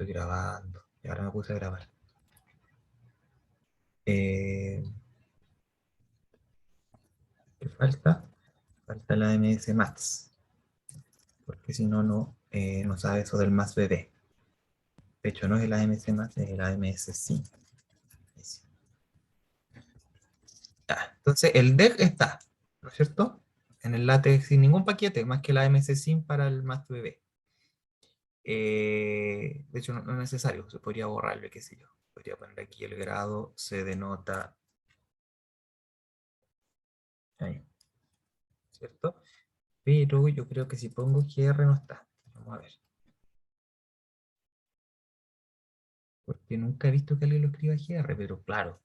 estoy grabando. Y ahora me puse a grabar. ¿Qué falta? Falta la MS Maths. Porque si no, no sabe eso del más bebé. De hecho, no es el AMS Maths, es el AMS Sim. Ya, entonces, el DEC está, ¿no es cierto? En el LaTeX sin ningún paquete, más que la AMS Sim para el más bebé. De hecho, no es necesario, se podría borrarlo, qué sé yo. Podría poner aquí el grado, se denota ahí, ¿cierto? Pero yo creo que si pongo GR no está. Vamos a ver. Porque nunca he visto que alguien lo escriba GR, pero claro,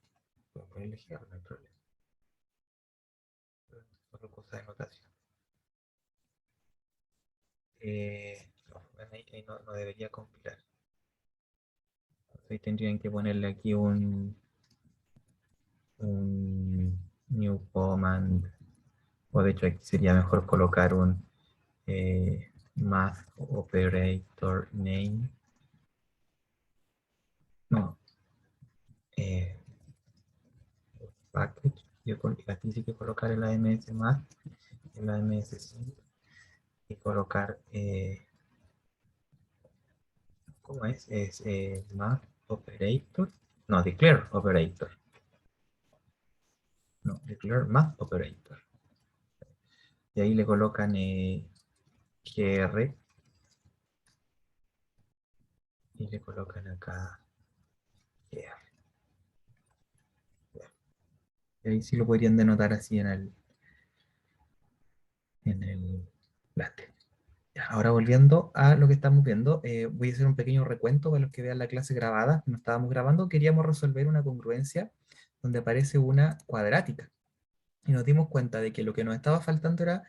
puedo ponerle GR, no hay problema. Solo cosa de notación. No, ahí no debería compilar. Entonces ahí tendrían que ponerle aquí un new command. O de hecho aquí sería mejor colocar un math operator name. No. Package. Aquí sí que colocar el AMS math, el AMS sync y colocar ¿cómo es? Es math operator. No, declare operator. No, declare math operator. Y ahí le colocan GR y le colocan acá GR. Y ahí sí lo podrían denotar así en el látex. Ahora volviendo a lo que estamos viendo, voy a hacer un pequeño recuento para los que vean la clase grabada. No estábamos grabando, queríamos resolver una congruencia donde aparece una cuadrática. Y nos dimos cuenta de que lo que nos estaba faltando era,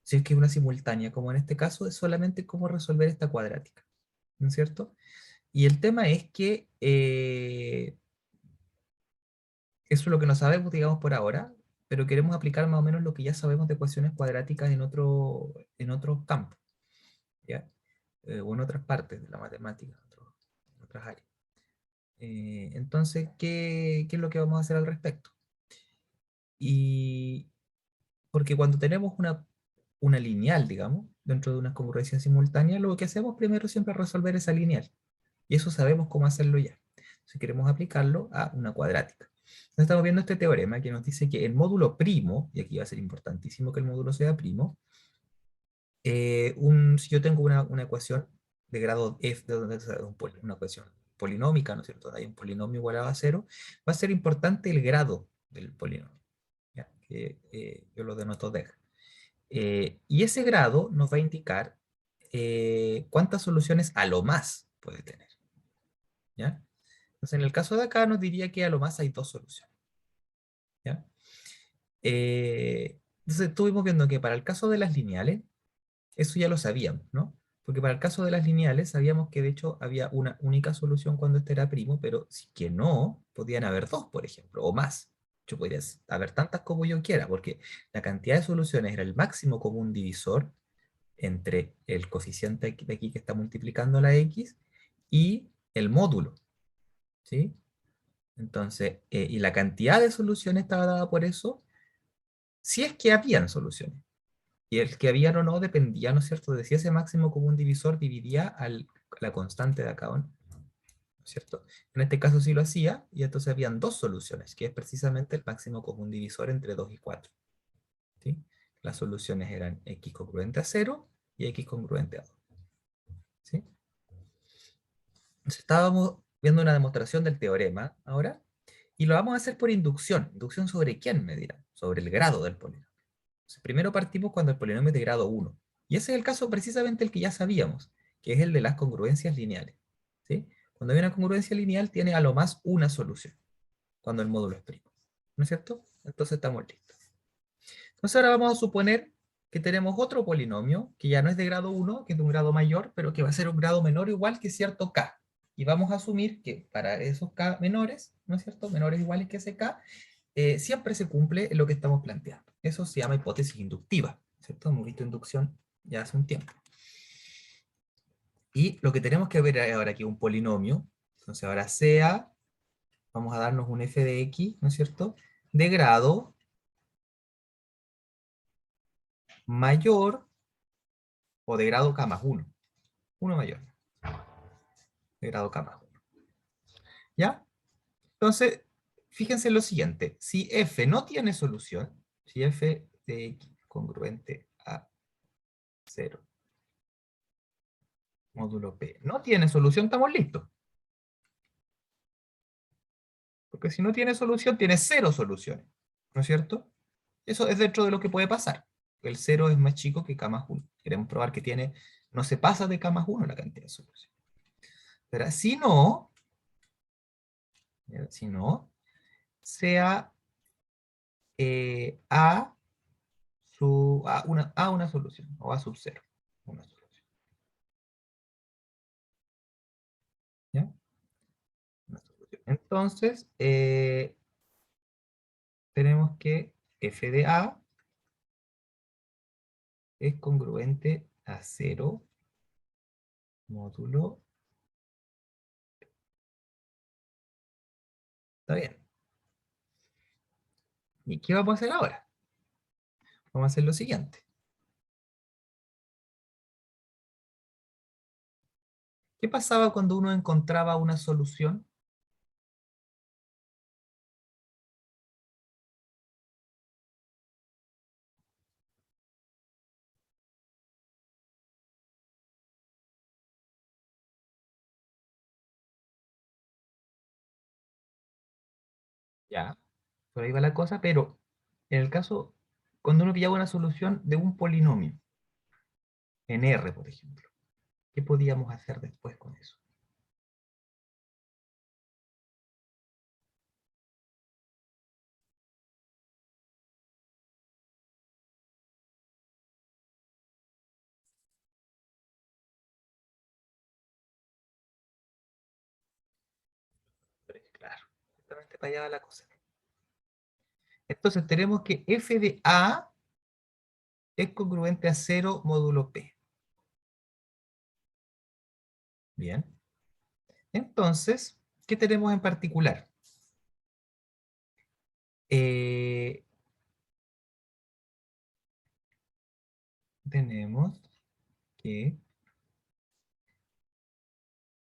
si es que es una simultánea, como en este caso, es solamente cómo resolver esta cuadrática. ¿No es cierto? Y el tema es que eso es lo que no sabemos, digamos, por ahora, pero queremos aplicar más o menos lo que ya sabemos de ecuaciones cuadráticas en otros campos, ¿ya? O en otras partes de la matemática, en otras áreas. Entonces, ¿qué es lo que vamos a hacer al respecto? Y porque cuando tenemos una lineal, digamos, dentro de una congruencia simultánea, lo que hacemos primero siempre es resolver esa lineal. Y eso sabemos cómo hacerlo ya. Si queremos aplicarlo a una cuadrática. Entonces estamos viendo este teorema que nos dice que el módulo primo, y aquí va a ser importantísimo que el módulo sea primo, si yo tengo una ecuación de grado f, de donde una ecuación polinómica, ¿no es cierto? Hay un polinomio igual a cero, va a ser importante el grado del polinomio, ¿ya? Que yo lo denoto deg. Y ese grado nos va a indicar cuántas soluciones a lo más puede tener, ¿ya? Entonces, en el caso de acá nos diría que a lo más hay dos soluciones, ¿ya? Entonces, estuvimos viendo que para el caso de las lineales, eso ya lo sabíamos, ¿no? Porque para el caso de las lineales sabíamos que de hecho había una única solución cuando este era primo, pero si que no, podían haber dos, por ejemplo, o más. Yo podría haber tantas como yo quiera, porque la cantidad de soluciones era el máximo común divisor entre el cociente de aquí que está multiplicando la x y el módulo, ¿sí? Entonces, y la cantidad de soluciones estaba dada por eso, si es que habían soluciones. Y el que había o no dependía, ¿no es cierto?, de si ese máximo común divisor dividía la constante de acá o no, ¿no es cierto? En este caso sí lo hacía, y entonces habían dos soluciones, que es precisamente el máximo común divisor entre 2 y 4. ¿Sí? Las soluciones eran x congruente a 0 y x congruente a 2. ¿Sí? Entonces estábamos viendo una demostración del teorema ahora, y lo vamos a hacer por inducción. ¿Inducción sobre quién, me dirán? Sobre el grado del polinomio. Entonces, primero partimos cuando el polinomio es de grado 1. Y ese es el caso precisamente el que ya sabíamos, que es el de las congruencias lineales. ¿Sí? Cuando hay una congruencia lineal, tiene a lo más una solución, cuando el módulo es primo. ¿No es cierto? Entonces estamos listos. Entonces ahora vamos a suponer que tenemos otro polinomio, que ya no es de grado 1, que es de un grado mayor, pero que va a ser un grado menor o igual que cierto k. Y vamos a asumir que para esos k menores, ¿no es cierto? Menores o iguales que ese k, siempre se cumple lo que estamos planteando. Eso se llama hipótesis inductiva, ¿cierto? Hemos visto inducción ya hace un tiempo. Y lo que tenemos que ver ahora aquí es un polinomio. Entonces ahora sea, vamos a darnos un f de x, ¿no es cierto? De grado mayor o de grado k más 1. Uno mayor, de grado k más 1. ¿Ya? Entonces, fíjense en lo siguiente. Si f no tiene solución, si f de x congruente a 0 módulo p no tiene solución, estamos listos. Porque si no tiene solución, tiene cero soluciones. ¿No es cierto? Eso es dentro de lo que puede pasar. El cero es más chico que k más 1. Queremos probar que tiene, no se pasa de k más 1 la cantidad de soluciones. Pero si no, sea a, una solución, o a sub 0. Una solución. ¿Ya? Una solución. Entonces, tenemos que f de a es congruente a 0 módulo. Está bien. ¿Y qué vamos a hacer ahora? Vamos a hacer lo siguiente. ¿Qué pasaba cuando uno encontraba una solución? Ya, por ahí va la cosa, pero en el caso, cuando uno pillaba una solución de un polinomio, en R, por ejemplo, ¿qué podíamos hacer después con eso? Claro, justamente para allá va la cosa. Entonces tenemos que f de a es congruente a 0 módulo p. Bien. Entonces, ¿qué tenemos en particular? Eh, tenemos que,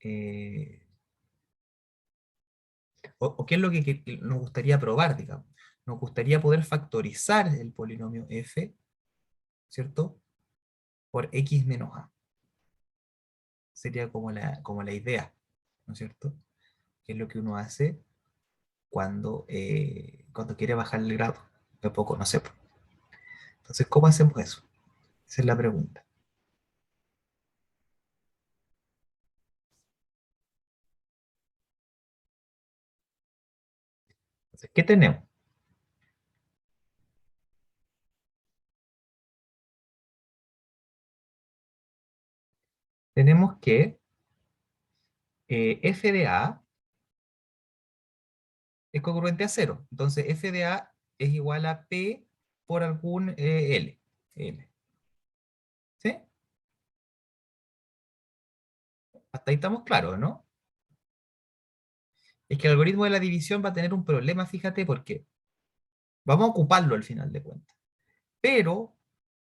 eh, o qué es lo que nos gustaría probar, digamos. Nos gustaría poder factorizar el polinomio f, ¿cierto? Por x menos a. Sería como la idea, ¿no es cierto? Que es lo que uno hace cuando quiere bajar el grado. De poco, no sé. Entonces, ¿cómo hacemos eso? Esa es la pregunta. Entonces, ¿qué tenemos? Tenemos que f de a es congruente a cero. Entonces, f de a es igual a p por algún L. L. ¿Sí? Hasta ahí estamos claros, ¿no? Es que el algoritmo de la división va a tener un problema, fíjate, porque vamos a ocuparlo al final de cuentas. Pero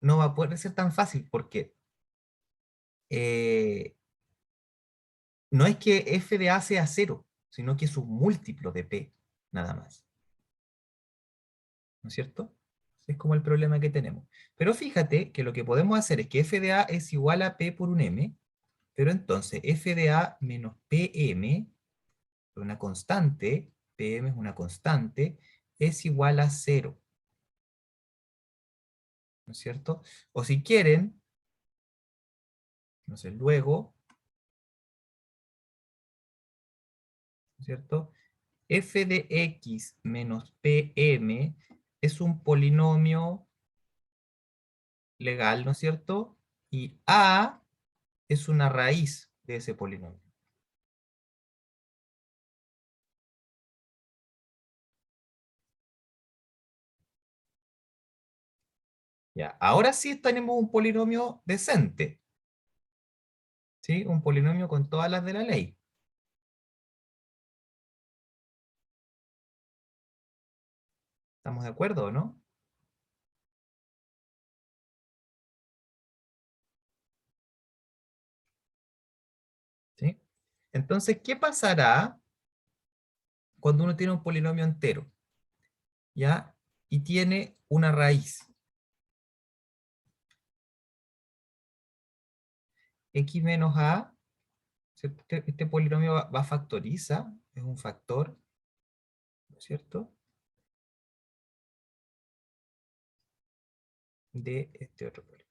no va a poder ser tan fácil porque eh, no es que f de a sea cero, sino que es un múltiplo de p, nada más. ¿No es cierto? Es como el problema que tenemos. Pero fíjate que lo que podemos hacer es que f de a es igual a p por un m, pero entonces f de a menos pm, una constante, pm es una constante, es igual a cero. ¿No es cierto? O si quieren, no sé, luego, ¿no es cierto? F de x menos pm es un polinomio legal, ¿no es cierto? Y a es una raíz de ese polinomio. Ya, ahora sí tenemos un polinomio decente, ¿sí? Un polinomio con todas las de la ley. ¿Estamos de acuerdo o no? ¿Sí? Entonces, ¿qué pasará cuando uno tiene un polinomio entero? ¿Ya? Y tiene una raíz. X menos A, ¿cierto? Este polinomio va a factoriza, es un factor, ¿no es cierto? De este otro polinomio.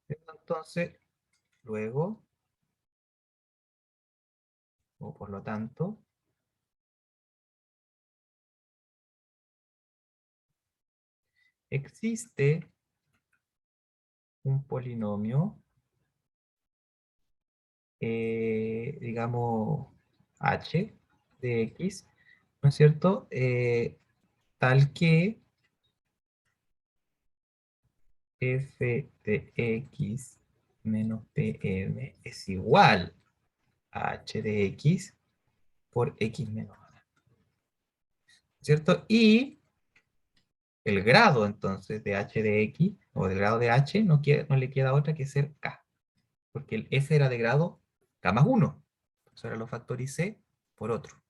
Entonces, luego, o por lo tanto, existe un polinomio, digamos, h de x, ¿no es cierto? Tal que f de x menos pm es igual a h de x por x menos a, ¿cierto? Y el grado entonces de h de x, o del grado de h, no le queda otra que ser k, porque el f era de grado k más 1. Entonces ahora lo factoricé por otro.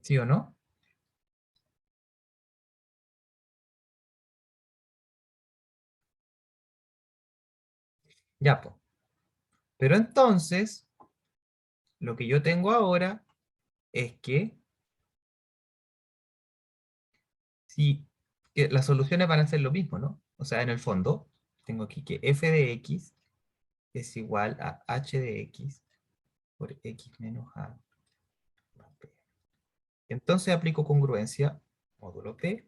¿Sí o no? Ya, pues. Pero entonces, lo que yo tengo ahora es que si que las soluciones van a ser lo mismo, ¿no? O sea, en el fondo, tengo aquí que f de x es igual a h de x por x menos a más p. Entonces aplico congruencia, módulo p,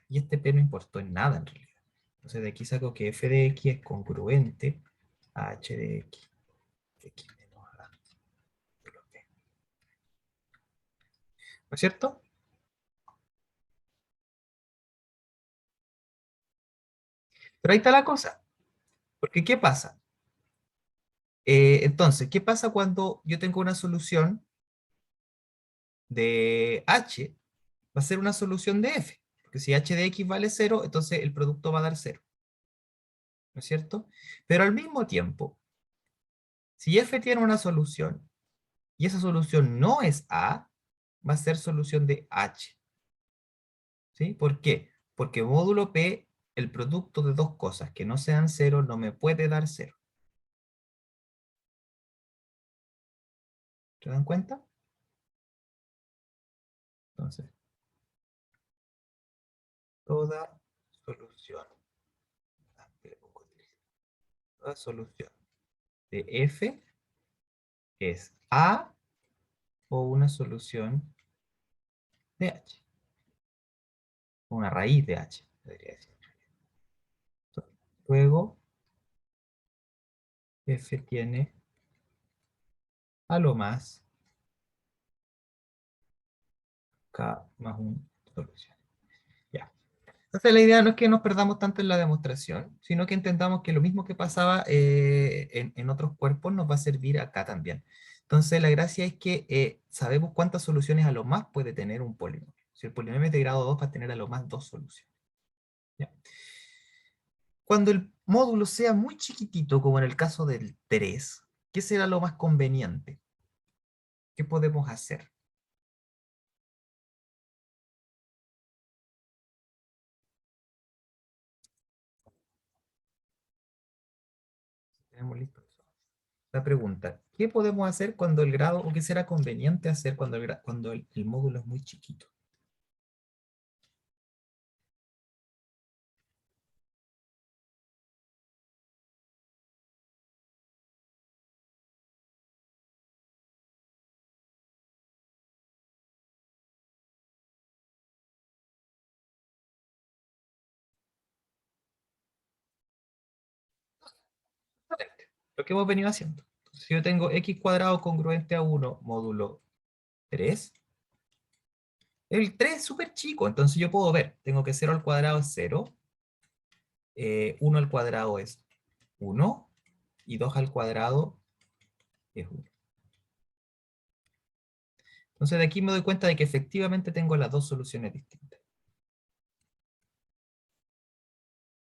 y este p no importó en nada en realidad. Entonces de aquí saco que f de x es congruente a h de x, x menos a módulo p. ¿No es cierto? Pero ahí está la cosa. Porque ¿qué pasa? Entonces, ¿qué pasa cuando yo tengo una solución de h? Va a ser una solución de f. Porque si h de x vale 0, entonces el producto va a dar 0. ¿No es cierto? Pero al mismo tiempo, si f tiene una solución y esa solución no es a, va a ser solución de h. ¿Sí? ¿Por qué? Porque módulo p, el producto de dos cosas que no sean 0, no me puede dar 0. ¿Se dan cuenta? Entonces, toda solución, toda solución de f es a o una solución de h, una raíz de h, podría decir. Luego, f tiene a lo más k más 1 solución. Ya. Entonces la idea no es que nos perdamos tanto en la demostración, sino que intentamos que lo mismo que pasaba en otros cuerpos nos va a servir acá también. Entonces la gracia es que sabemos cuántas soluciones a lo más puede tener un polinomio. Si el polinomio es de grado 2 va a tener a lo más dos soluciones. ¿Ya? Cuando el módulo sea muy chiquitito, como en el caso del 3, ¿qué será lo más conveniente? ¿Qué podemos hacer? Tenemos listo eso. La pregunta, ¿qué podemos hacer cuando el grado, o qué será conveniente hacer cuando el módulo es muy chiquito? Exactamente, lo que hemos venido haciendo. Entonces, si yo tengo x cuadrado congruente a 1 módulo 3, el 3 es súper chico, entonces yo puedo ver, tengo que 0 al cuadrado es 0, 1 al cuadrado es 1 y 2 al cuadrado es 1. Entonces de aquí me doy cuenta de que efectivamente tengo las dos soluciones distintas.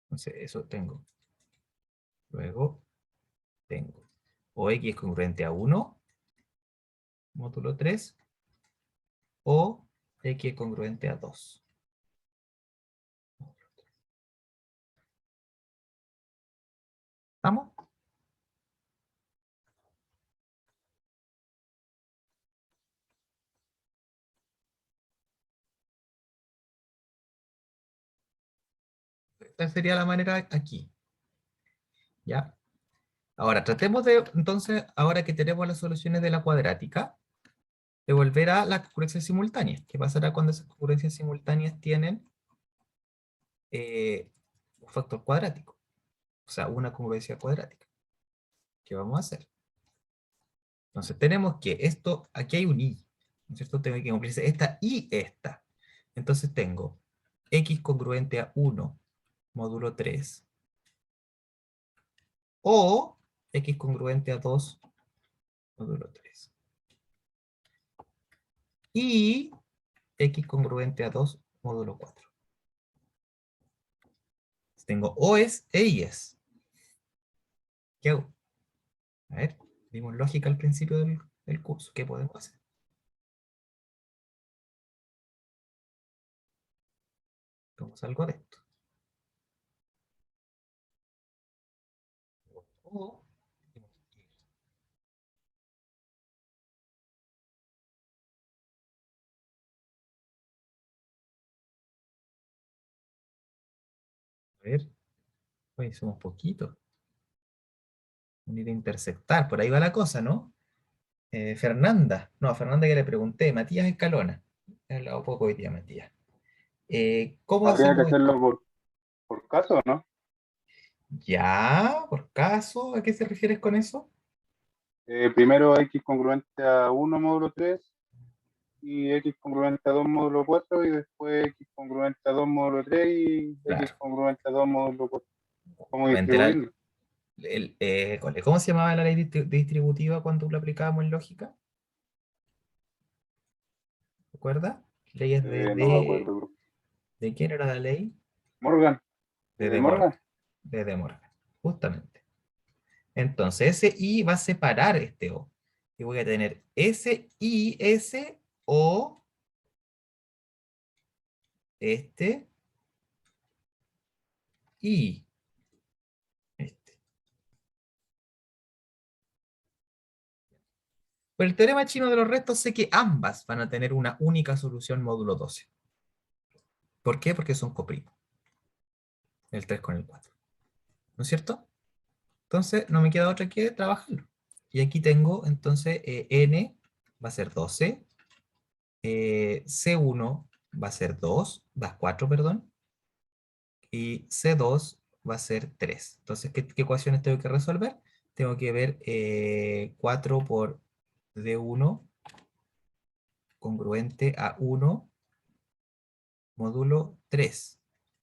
Entonces eso tengo. Luego tengo o x es congruente a 1, módulo 3, o x es congruente a 2. ¿Estamos? Esta sería la manera aquí. ¿Ya? Ahora, tratemos de, entonces, ahora que tenemos las soluciones de la cuadrática, de volver a las congruencias simultáneas. ¿Qué pasará cuando esas congruencias simultáneas tienen un factor cuadrático? O sea, una congruencia cuadrática. ¿Qué vamos a hacer? Entonces tenemos que esto, aquí hay un y, ¿no es cierto? Tengo que cumplirse esta y esta. Entonces tengo x congruente a 1 módulo 3 o x congruente a 2 módulo 3. Y x congruente a 2 módulo 4. Tengo OES e IES. ¿Qué hago? A ver, vimos lógica al principio del curso. ¿Qué podemos hacer? ¿Cómo salgo de esto? O, a ver, hoy somos poquitos. Unir e intersectar, por ahí va la cosa, ¿no? Fernanda, no, a Fernanda que le pregunté, Matías Escalona. He hablado poco hoy día, Matías. ¿Cómo Habría que hacemos esto? hacerlo por caso, ¿no? ¿Ya? ¿Por caso? ¿A qué se refieres con eso? Primero x congruente a 1 módulo 3 y x congruente a 2 módulo 4 y después x congruente a 2 módulo 3 y x Claro. congruente a 2 módulo 4. ¿Cómo Obviamente distribuirlo? ¿cómo se llamaba la ley distributiva cuando la aplicábamos en lógica? ¿Recuerda? Leyes No me acuerdo, bro. ¿de quién era la ley? Morgan, De De Morgan. Morgan. De De Morgan, justamente. Entonces, ese I va a separar este O. Y voy a tener ese I, ese O, este I, este. Por el teorema chino de los restos sé que ambas van a tener una única solución módulo 12. ¿Por qué? Porque son coprimos. El 3 con el 4. ¿No es cierto? Entonces, no me queda otra que trabajarlo. Y aquí tengo, entonces, n va a ser 12, C1 va a ser 2, va a 4, perdón, y C2 va a ser 3. Entonces, ¿qué ecuaciones tengo que resolver? Tengo que ver 4 por D1 congruente a 1 módulo 3,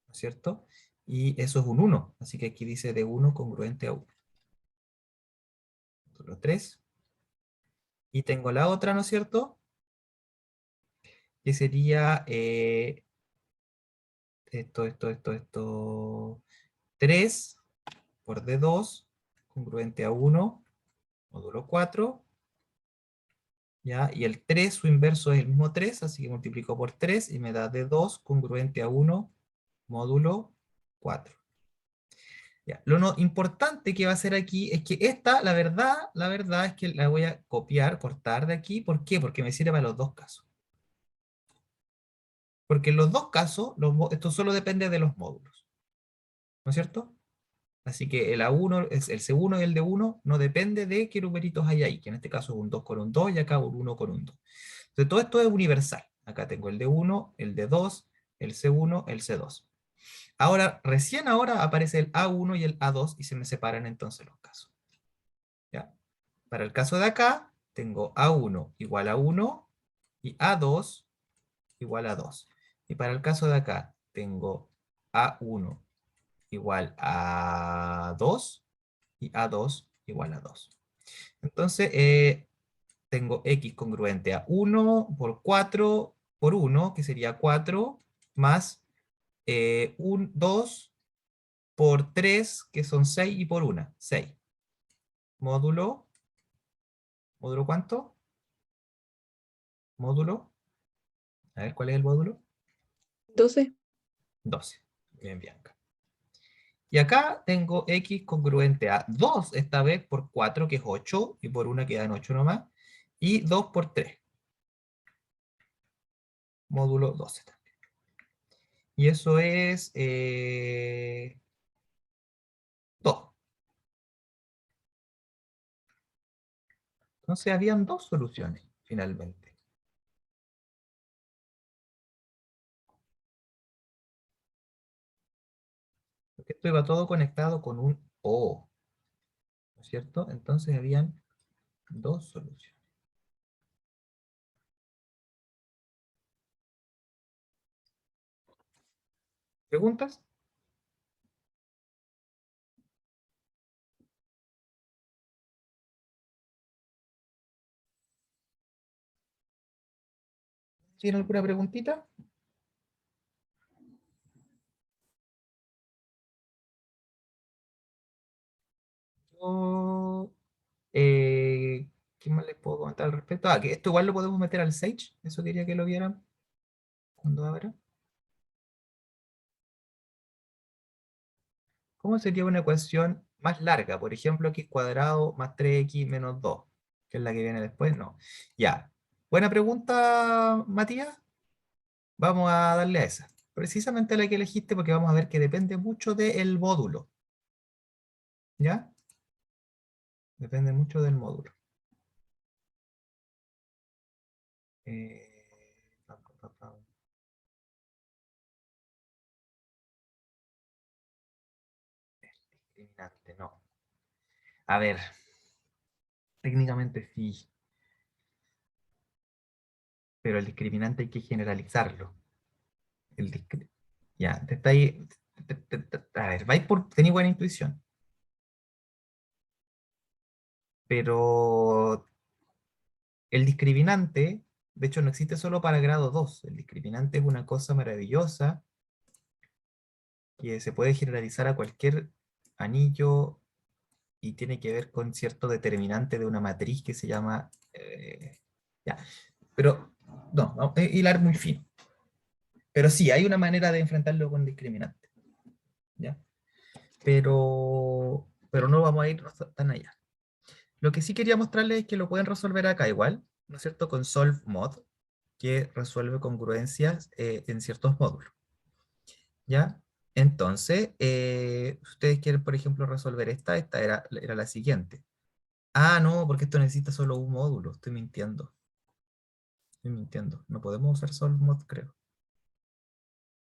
¿no es cierto? Y eso es un 1, así que aquí dice D1 congruente a 1 módulo 3. Y tengo la otra, ¿no es cierto? Que sería esto, 3 por D2 congruente a 1 módulo 4. ¿Ya? Y el 3 su inverso es el mismo 3, así que multiplico por 3 y me da D2 congruente a 1 módulo 4. Ya. Lo no, importante que va a ser aquí es que esta, la verdad es que la voy a copiar, cortar de aquí. ¿Por qué? Porque me sirve para los dos casos. Porque en los dos casos, esto solo depende de los módulos. ¿No es cierto? Así que el A1, el C1 y el D1 no depende de qué numeritos hay ahí, que en este caso es un 2 con un 2 y acá un 1 con un 2. Entonces todo esto es universal. Acá tengo el D1, el D2, el C1, el C2. Ahora, recién ahora aparece el A1 y el A2 y se me separan entonces los casos. ¿Ya? Para el caso de acá, tengo A1 igual a 1 y A2 igual a 2. Y para el caso de acá, tengo A1 igual a 2 y A2 igual a 2. Entonces, tengo X congruente a 1 por 4 por 1, que sería 4, más 2 por 3, que son 6, y por 1, 6. Módulo, ¿módulo cuánto? Módulo, a ver, ¿cuál es el módulo? 12. 12. Bien, Bianca. Y acá tengo X congruente a 2, esta vez por 4, que es 8, y por 1 quedan 8 nomás, y 2 por 3, módulo 12 también. Y eso es 2. Entonces habían dos soluciones, finalmente. Porque esto iba todo conectado con un O, ¿no es cierto? Entonces habían dos soluciones. ¿Preguntas? ¿Tienen alguna preguntita? Yo, ¿qué más les puedo comentar al respecto? Ah, que esto igual lo podemos meter al Sage. Eso quería que lo vieran cuando abra. ¿Cómo sería una ecuación más larga? Por ejemplo, x cuadrado más 3x menos 2, que es la que viene después. No. Ya. Buena pregunta, Matías. Vamos a darle a esa. Precisamente la que elegiste, porque vamos a ver que depende mucho del módulo. ¿Ya? Depende mucho del módulo. Pam, pam, pam, pam. Discriminante, no. A ver, técnicamente sí, pero el discriminante hay que generalizarlo. Ya, te está ahí. A ver, vais por. Tenéis buena intuición, pero el discriminante, de hecho, no existe solo para grado 2. El discriminante es una cosa maravillosa que se puede generalizar a cualquier anillo y tiene que ver con cierto determinante de una matriz que se llama... ya, pero no, hilar muy fino. Pero sí, hay una manera de enfrentarlo con discriminante, ¿ya? Pero no vamos a ir tan allá. Lo que sí quería mostrarles es que lo pueden resolver acá igual, ¿no es cierto? Con solve mod, que resuelve congruencias en ciertos módulos, ¿ya? Entonces, si ustedes quieren, por ejemplo, resolver esta era la siguiente. Ah, no, porque esto necesita solo un módulo. Estoy mintiendo. Estoy mintiendo. No podemos usar solve mod, creo.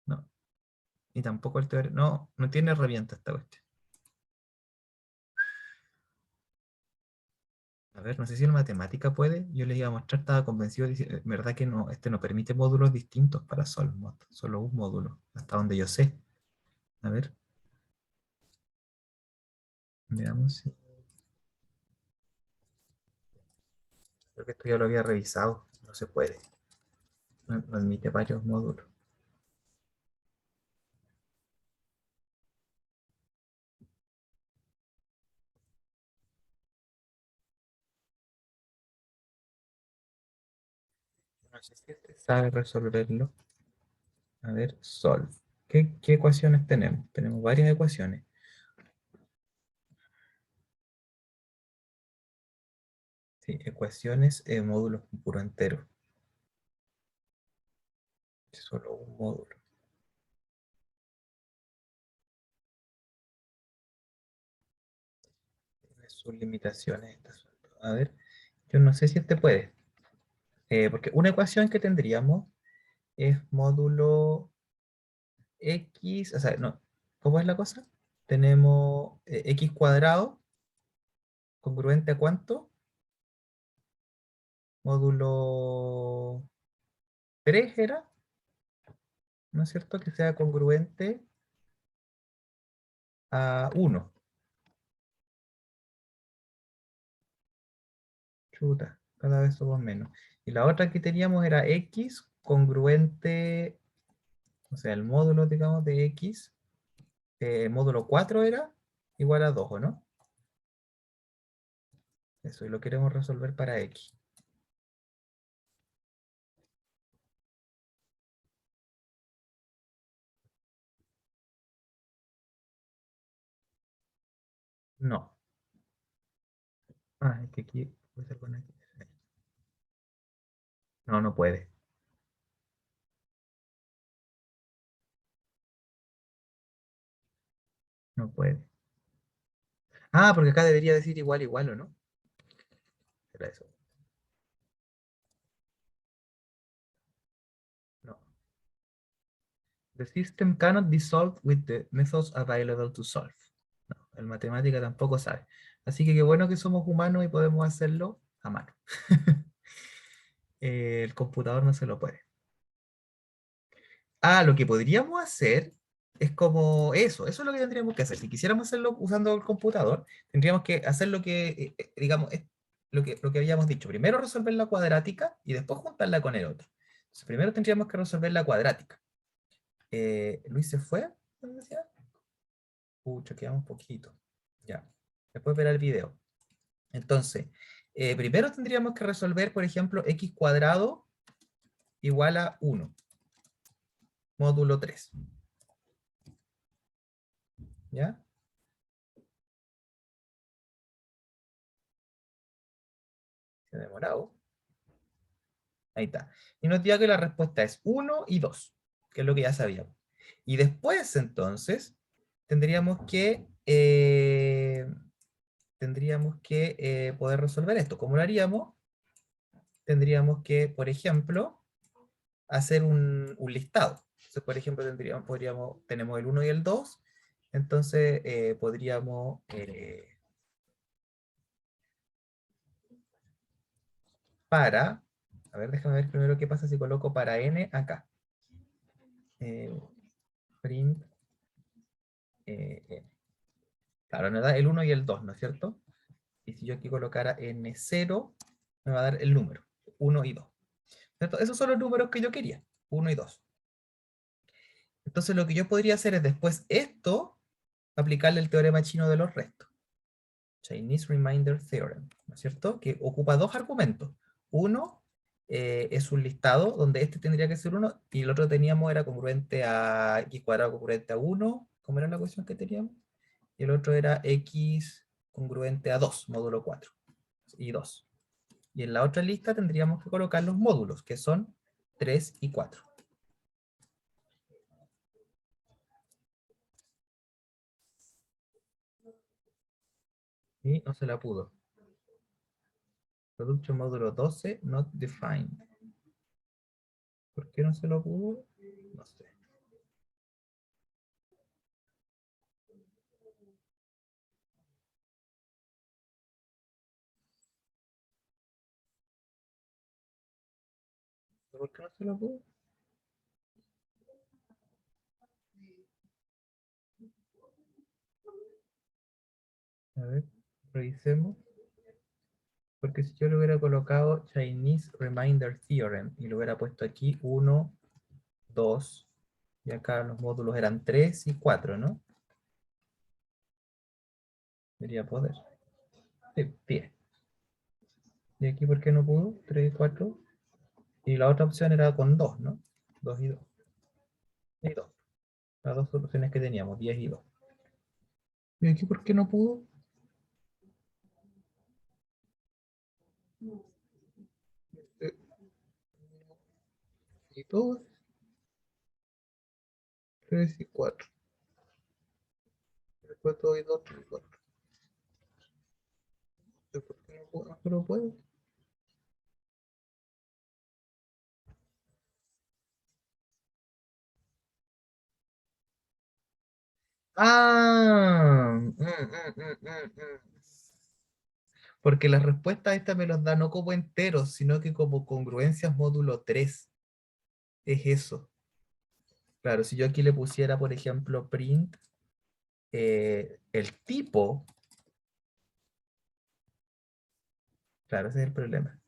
No. Ni tampoco el teorema. No, no tiene herramienta esta cuestión. A ver, no sé si en matemática puede. Yo les iba a mostrar, estaba convencido. Verdad que no, este no permite módulos distintos para solve mod. Solo un módulo, hasta donde yo sé. A ver, veamos si. Creo que esto ya lo había revisado. No se puede. No admite varios módulos. No sé si este sabe resolverlo. A ver, solve. ¿Qué ecuaciones tenemos? Tenemos varias ecuaciones. Sí, ecuaciones módulos puro entero. Solo un módulo. Tiene sus limitaciones este asunto. A ver, yo no sé si este puede. Porque una ecuación que tendríamos es módulo x, o sea, no, ¿cómo es la cosa? Tenemos x cuadrado congruente a cuánto? Módulo 3 era, ¿no es cierto? Que sea congruente a 1. Chuta, cada vez somos menos. Y la otra que teníamos era x congruente, o sea, el módulo, digamos, de x, módulo 4 era igual a 2, ¿o no? Eso, y lo queremos resolver para x. No. Ah, es que aquí puede ser con x. No, no puede. No puede. Ah, porque acá debería decir igual, igual, ¿o no? Era eso. No. The system cannot be solved with the methods available to solve. No, el matemática tampoco sabe. Así que qué bueno que somos humanos y podemos hacerlo a mano. El computador no se lo puede. Ah, lo que podríamos hacer es como eso es lo que tendríamos que hacer. Si quisiéramos hacerlo usando el computador, tendríamos que hacer lo que, digamos, es lo que habíamos dicho. Primero resolver la cuadrática y después juntarla con el otro. Entonces, primero tendríamos que resolver la cuadrática. Luis se fue, ¿me decía? Pucha, quedamos un poquito. Ya. Después verá el video. Entonces, primero tendríamos que resolver, por ejemplo, x cuadrado igual a 1, módulo 3. ¿Ya? Se ha demorado. Ahí está. Y nos diga que la respuesta es 1 y 2, que es lo que ya sabíamos. Y después, entonces, tendríamos que, poder resolver esto. ¿Cómo lo haríamos? Tendríamos que, por ejemplo, hacer un listado. Entonces, por ejemplo, tenemos el 1 y el 2, entonces podríamos para, a ver, déjame ver primero qué pasa si coloco para n acá. Eh, print n. Claro, nos da el 1 y el 2, ¿no es cierto? Y si yo aquí colocara n0, me va a dar el número, 1 y 2. ¿Cierto? Esos son los números que yo quería, 1 y 2. Entonces lo que yo podría hacer es después esto, aplicarle el teorema chino de los restos. Chinese Remainder Theorem, ¿no es cierto? Que ocupa dos argumentos. Uno es un listado donde este tendría que ser 1 y el otro teníamos era congruente a x cuadrado congruente a 1. ¿Cómo era la ecuación que teníamos? Y el otro era x congruente a 2, módulo 4 y 2. Y en la otra lista tendríamos que colocar los módulos, que son 3 y 4. Y no se la pudo. Producto módulo 12, not defined. ¿Por qué no se lo pudo? No sé. ¿Por qué no se lo pudo? A ver, revisemos. Porque si yo le hubiera colocado Chinese Remainder Theorem y lo hubiera puesto aquí 1, 2, y acá los módulos eran 3 y 4, ¿no? Debería poder. Sí, bien. ¿Y aquí por qué no pudo? 3 y 4. Y la otra opción era con 2, ¿no? 2 y 2. Y 2. Las dos soluciones que teníamos, 10 y 2. ¿Y aquí por qué no pudo? Eh, Y 2, 3 y 4. Después 2 y 2, 3 y 4. ¿Por qué no puedo? No se lo puedo. Ah, porque las respuestas estas me las da no como enteros, sino que como congruencias módulo 3. Es eso. Claro, si yo aquí le pusiera, por ejemplo, print el tipo, claro, ese es el problema.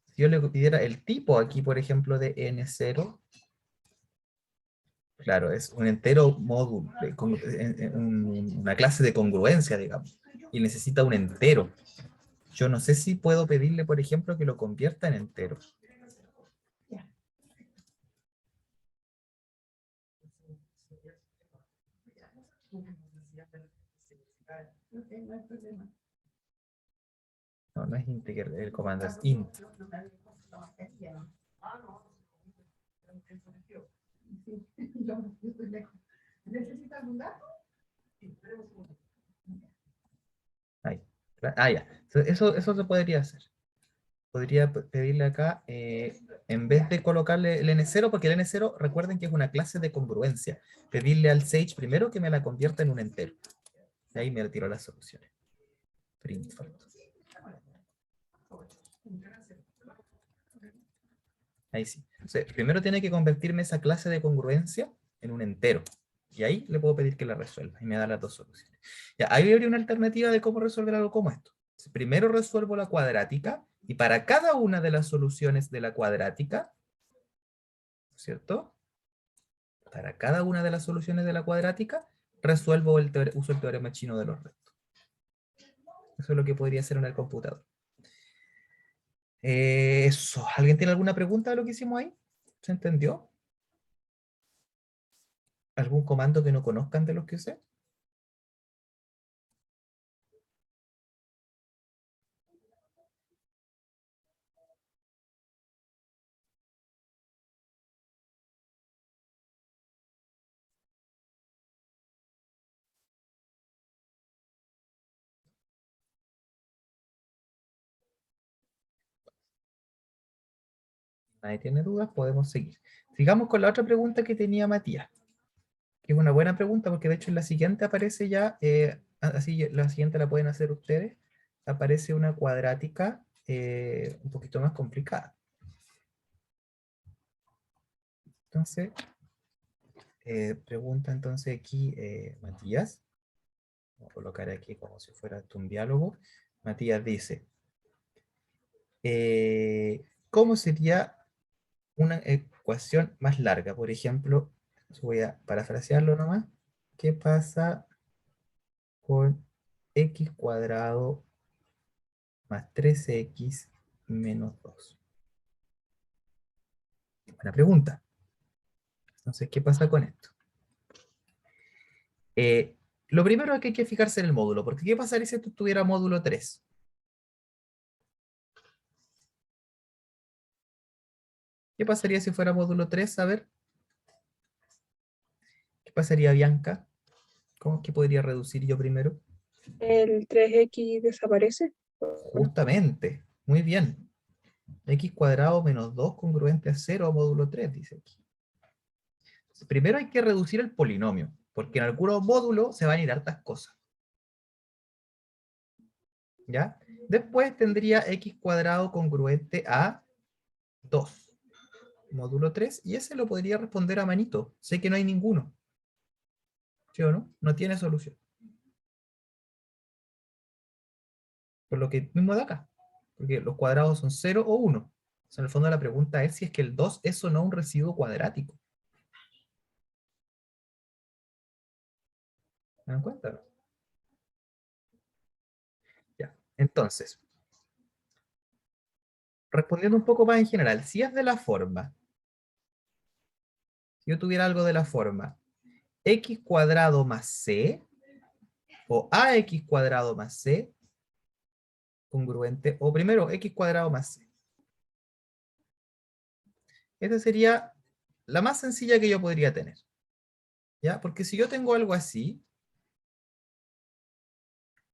Si yo le pidiera el tipo aquí, por ejemplo, de n0, claro, es un entero módulo, una clase de congruencia, digamos, y necesita un entero. Yo no sé si puedo pedirle, por ejemplo, que lo convierta en entero. No, no es integer, el comando es int. Ahí. Ah, ya. Eso se podría hacer. Podría pedirle acá, en vez de colocarle el n0, porque el n0, recuerden que es una clase de congruencia, pedirle al Sage primero que me la convierta en un entero. Y ahí me retiró las soluciones. Print faltó. Ahí sí. Entonces, primero tiene que convertirme esa clase de congruencia en un entero. Y ahí le puedo pedir que la resuelva. Y me da las dos soluciones. Ya, ahí habría una alternativa de cómo resolver algo como esto. Primero resuelvo la cuadrática. Y para cada una de las soluciones de la cuadrática, ¿cierto? Para cada una de las soluciones de la cuadrática, resuelvo uso el teorema chino de los rectos. Eso es lo que podría hacer en el computador. Eso. ¿Alguien tiene alguna pregunta de lo que hicimos ahí? ¿Se entendió? ¿Algún comando que no conozcan de los que usé? Nadie tiene dudas, podemos seguir. Sigamos con la otra pregunta que tenía Matías, que es una buena pregunta porque de hecho en la siguiente aparece ya, así la siguiente la pueden hacer ustedes, aparece una cuadrática un poquito más complicada. Entonces, pregunta entonces aquí Matías, voy a colocar aquí como si fuera un diálogo. Matías dice, ¿cómo sería una ecuación más larga? Por ejemplo, voy a parafrasearlo nomás. ¿Qué pasa con x cuadrado más 3x menos 2? Buena pregunta. Entonces, ¿qué pasa con esto? Lo primero es que hay que fijarse en el módulo, porque ¿qué pasaría si esto tuviera módulo 3? ¿Qué pasaría si fuera módulo 3? A ver, ¿qué pasaría, Bianca? ¿Qué podría reducir yo primero? El 3x desaparece. Bueno, Justamente, muy bien. X cuadrado menos 2 congruente a 0 módulo 3, dice aquí. Primero hay que reducir el polinomio, porque en algunos módulos se van a ir hartas cosas. ¿Ya? Después tendría x cuadrado congruente a 2, módulo 3, y ese lo podría responder a manito. Sé que no hay ninguno. ¿Sí o no? No tiene solución. Por lo que mismo de acá. Porque los cuadrados son 0 o 1. O sea, en el fondo la pregunta es si es que el 2 es o no un residuo cuadrático. ¿Se dan cuenta? Ya. Entonces, respondiendo un poco más en general, si es de la forma, si yo tuviera algo de la forma x cuadrado más c o ax cuadrado más c congruente, o primero x cuadrado más c. Esta sería la más sencilla que yo podría tener. ¿Ya? Porque si yo tengo algo así,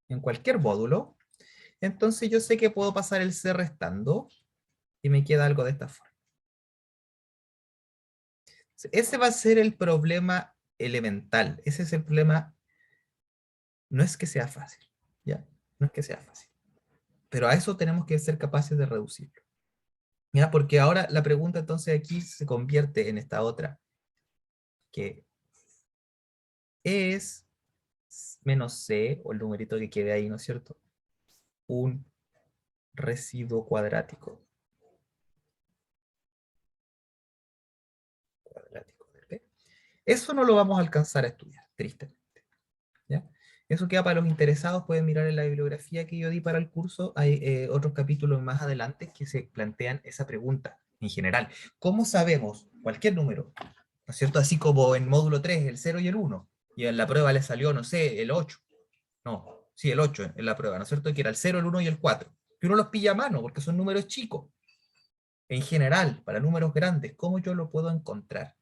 en cualquier módulo, entonces yo sé que puedo pasar el c restando y me queda algo de esta forma. Ese va a ser el problema elemental. Ese es el problema. No es que sea fácil, ¿ya? No es que sea fácil. Pero a eso tenemos que ser capaces de reducirlo. ¿Ya? Porque ahora la pregunta entonces aquí se convierte en esta otra, que es menos c, o el numerito que quede ahí, ¿no es cierto? Un residuo cuadrático. Del P. Eso no lo vamos a alcanzar a estudiar, tristemente. ¿Ya? Eso queda para los interesados, pueden mirar en la bibliografía que yo di para el curso, hay otros capítulos más adelante que se plantean esa pregunta en general. ¿Cómo sabemos cualquier número? ¿No es cierto? Así como en módulo 3, el 0 y el 1, y en la prueba le salió, no sé, el 8. No, sí, el 8 en la prueba, ¿no es cierto? Que era el 0, el 1 y el 4. Que uno los pilla a mano porque son números chicos. En general, para números grandes, ¿cómo yo lo puedo encontrar?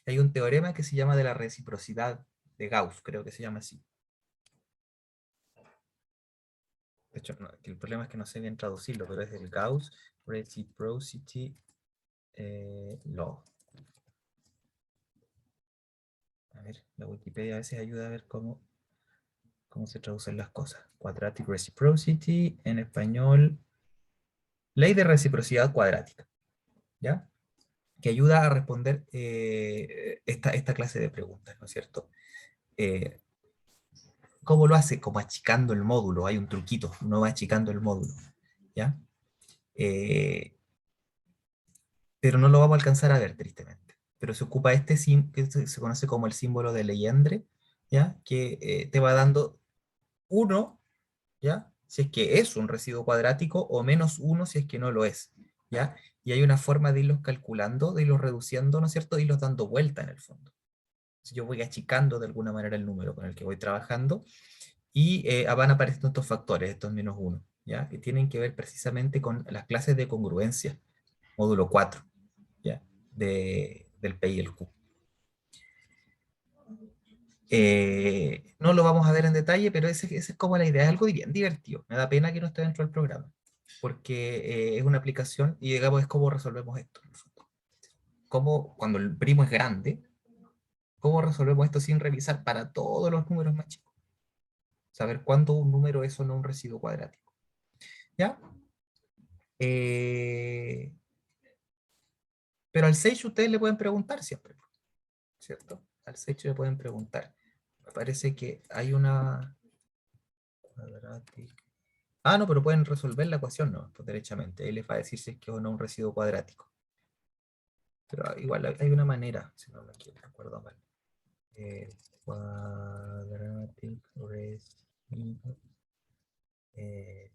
Hay un teorema que se llama de la reciprocidad de Gauss, creo que se llama así. De hecho, no, el problema es que no sé bien traducirlo, pero es el Gauss Reciprocity Law. A ver, la Wikipedia a veces ayuda a ver cómo se traducen las cosas. Quadratic Reciprocity, en español, ley de reciprocidad cuadrática, ¿ya? Que ayuda a responder esta clase de preguntas, ¿no es cierto? ¿Cómo lo hace? Como achicando el módulo, hay un truquito, uno va achicando el módulo, ¿ya? Eh, pero no lo vamos a alcanzar a ver, tristemente. Pero se ocupa este símbolo, que se conoce como el símbolo de Legendre, ¿ya? Que te va dando 1, ¿ya? Si es que es un residuo cuadrático, o menos 1 si es que no lo es, ¿ya? Y hay una forma de irlos calculando, de irlos reduciendo, ¿no es cierto? De irlos dando vuelta en el fondo. Si yo voy achicando de alguna manera el número con el que voy trabajando, y van apareciendo estos factores, estos menos 1, ¿ya? Que tienen que ver precisamente con las clases de congruencia, módulo 4, ¿ya? Del P y el Q. No lo vamos a ver en detalle, pero esa es como la idea, es algo bien divertido. Me da pena que no esté dentro del programa, porque es una aplicación y digamos es cómo resolvemos esto. Cómo, cuando el primo es grande, cómo resolvemos esto sin revisar para todos los números más chicos. Saber cuándo un número es o no un residuo cuadrático. ¿Ya? Eh, pero al Sage ustedes le pueden preguntar siempre, ¿cierto? Al Sage le pueden preguntar. Me parece que hay una... Ah, no, pero pueden resolver la ecuación, no, pues derechamente. Él les va a decir si es que o no un residuo cuadrático. Pero igual hay una manera, si no me recuerdo mal. Quadratic residuo. Eh,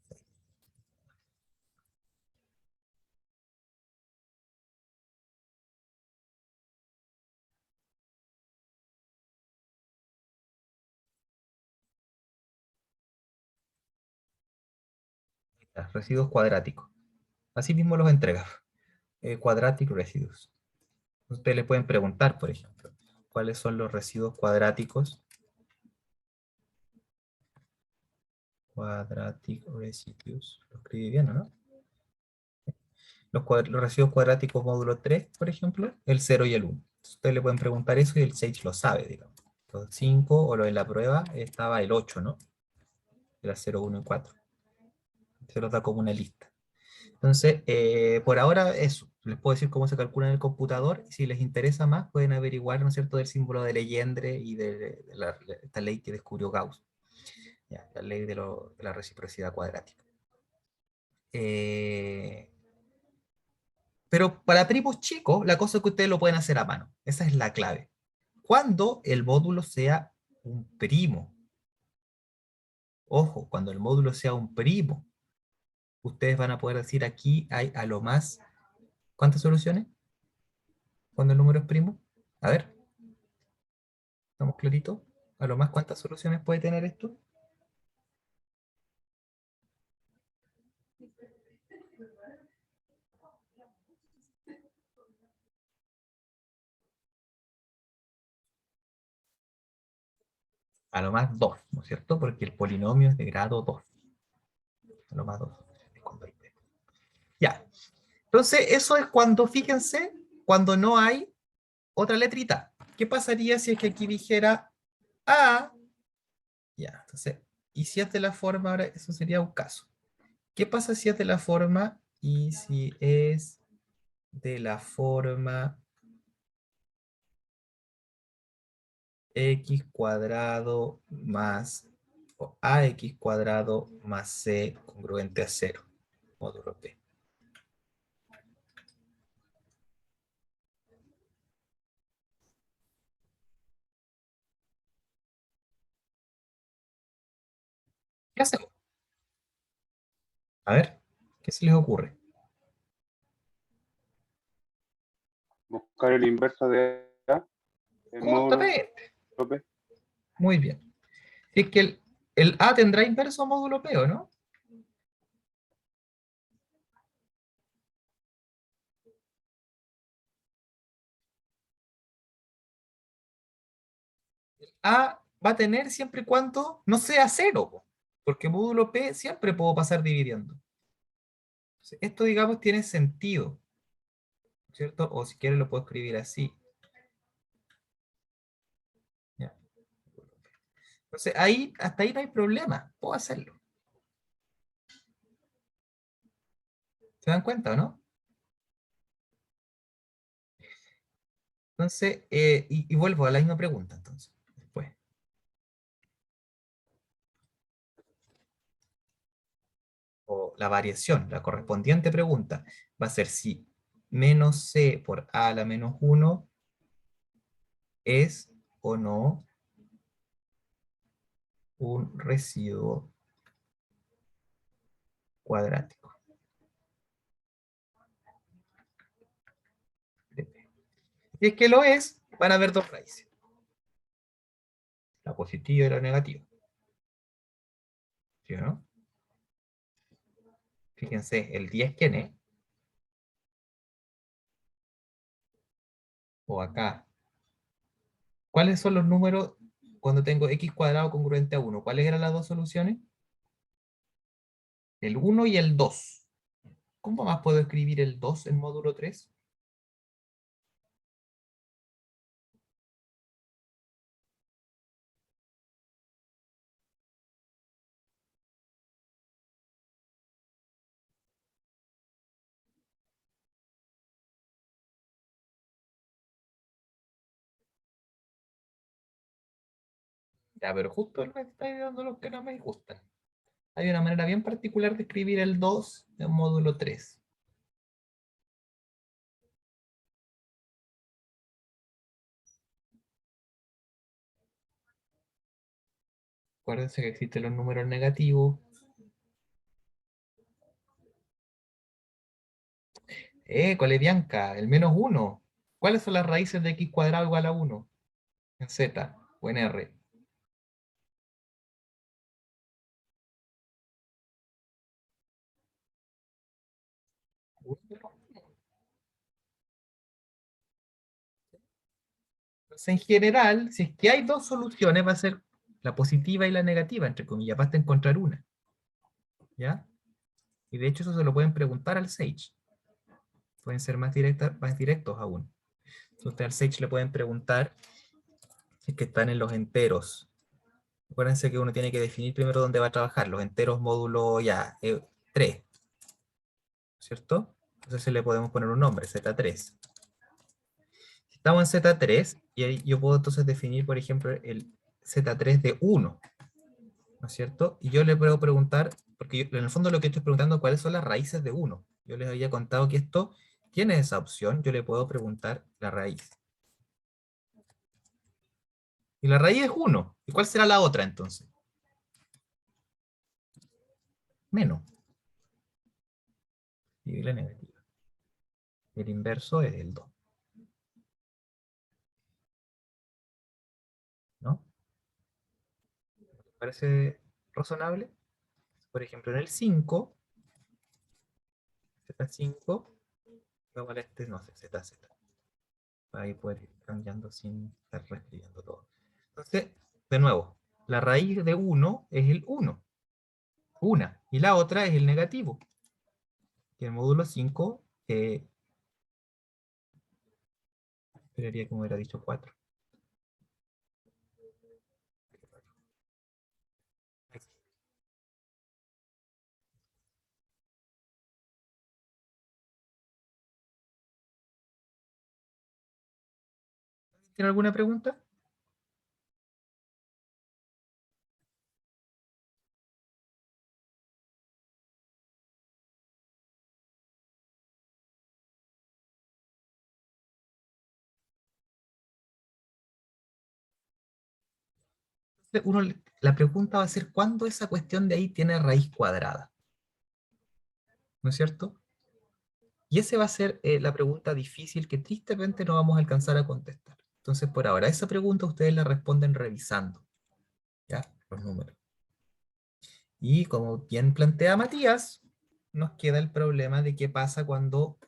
Residuos cuadráticos. Así mismo los entrega. Quadratic residues. Ustedes le pueden preguntar, por ejemplo, cuáles son los residuos cuadráticos. Quadratic residues. Lo escribí bien, ¿no? Los residuos cuadráticos módulo 3, por ejemplo, el 0 y el 1. Ustedes le pueden preguntar eso y el Sage lo sabe, digamos. Los 5 o lo de la prueba estaba el 8, ¿no? Era 0, 1 y 4. Se los da como una lista. Entonces, por ahora eso. Les puedo decir cómo se calcula en el computador. Y si les interesa más, pueden averiguar, ¿no es cierto?, del símbolo de Legendre y de esta ley que descubrió Gauss. Ya, la ley de la reciprocidad cuadrática. Pero para primos chicos, la cosa es que ustedes lo pueden hacer a mano. Esa es la clave. Cuando el módulo sea un primo. Ojo, cuando el módulo sea un primo, ustedes van a poder decir aquí hay a lo más, ¿cuántas soluciones? Cuando el número es primo. A ver, ¿estamos claritos? A lo más, ¿cuántas soluciones puede tener esto? A lo más 2, ¿no es cierto? Porque el polinomio es de grado 2. A lo más 2. Ya. Entonces, eso es cuando, fíjense, cuando no hay otra letrita. ¿Qué pasaría si es que aquí dijera A? Ya, entonces, y si es de la forma, ahora eso sería un caso. ¿Qué pasa si es de la forma y si es de la forma x cuadrado más o ax cuadrado más c congruente a 0, módulo P. ¿Qué hacemos? A ver, ¿qué se les ocurre? Buscar el inverso de A, el módulo Justamente, P. muy bien. Si es que el A tendrá inverso módulo P, ¿o no? A va a tener siempre y cuando no sea cero, po, porque módulo P siempre puedo pasar dividiendo. Entonces, esto, digamos, tiene sentido, ¿cierto? O si quieres lo puedo escribir así. ¿Ya? Entonces, ahí, hasta ahí no hay problema, puedo hacerlo. ¿Se dan cuenta o no? Entonces, y vuelvo a la misma pregunta, entonces, después. O la variación, la correspondiente pregunta, va a ser si menos c por a a la menos 1 es o no un residuo cuadrático. Si es que lo es, van a haber dos raíces, la positiva y la negativa. ¿Sí o no? Fíjense, el 10, ¿quién es? O acá. ¿Cuáles son los números cuando tengo x cuadrado congruente a 1? ¿Cuáles eran las dos soluciones? El 1 y el 2. ¿Cómo más puedo escribir el 2 en módulo 3? Ya, pero justo me estáis dando los que no me gustan. Hay una manera bien particular de escribir el 2 en módulo 3. Acuérdense que existen los números negativos. Cole Bianca, el menos 1. ¿Cuáles son las raíces de x cuadrado igual a 1? En Z o en R. Entonces, en general, si es que hay dos soluciones, va a ser la positiva y la negativa, entre comillas, basta encontrar una. ¿Ya? Y de hecho eso se lo pueden preguntar al Sage. Pueden ser más directos aún. Entonces al Sage le pueden preguntar si es que están en los enteros. Acuérdense que uno tiene que definir primero dónde va a trabajar. Los enteros módulo ya 3, ¿cierto? Entonces le podemos poner un nombre, Z3. Si estamos en Z3, y ahí yo puedo entonces definir, por ejemplo, el Z3 de 1, ¿no es cierto? Y yo le puedo preguntar, porque en el fondo lo que estoy preguntando, ¿cuáles son las raíces de 1? Yo les había contado que esto tiene esa opción, yo le puedo preguntar la raíz. Y la raíz es 1. ¿Y cuál será la otra entonces? Menos. Y la negativa. El inverso es el 2. ¿No? ¿Parece razonable? Por ejemplo, en el 5, Z5, igual a este, no sé, ZZ. Ahí puede ir cambiando sin estar reescribiendo todo. Entonces, de nuevo, la raíz de 1 es el 1. Una. Y la otra es el negativo. Y el módulo 5, esperaría como hubiera dicho 4. ¿Tiene alguna pregunta? la pregunta va a ser ¿cuándo esa cuestión de ahí tiene raíz cuadrada? ¿No es cierto? Y esa va a ser la pregunta difícil que tristemente no vamos a alcanzar a contestar. Entonces, por ahora, esa pregunta ustedes la responden revisando, ¿ya? Los números. Y como bien plantea Matías, nos queda el problema de qué pasa cuando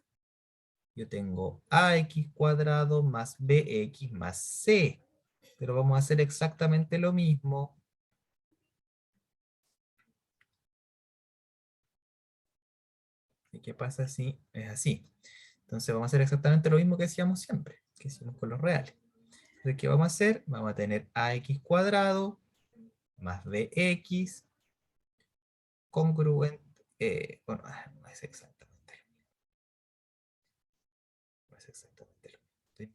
yo tengo ax cuadrado más bx más c. Pero vamos a hacer exactamente lo mismo. ¿Y qué pasa si es así? Entonces vamos a hacer exactamente lo mismo que hacíamos siempre, que hicimos con los reales. Entonces, ¿qué vamos a hacer? Vamos a tener ax cuadrado más bx congruente. Bueno, no es exactamente lo mismo. No es exactamente lo mismo.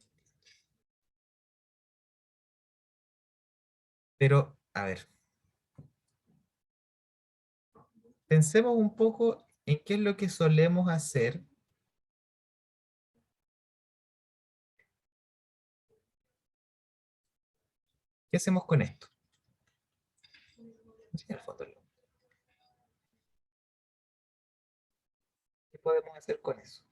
Pero, a ver, pensemos un poco en qué es lo que solemos hacer. ¿Qué hacemos con esto? Sí, en el fondo, ¿qué podemos hacer con eso?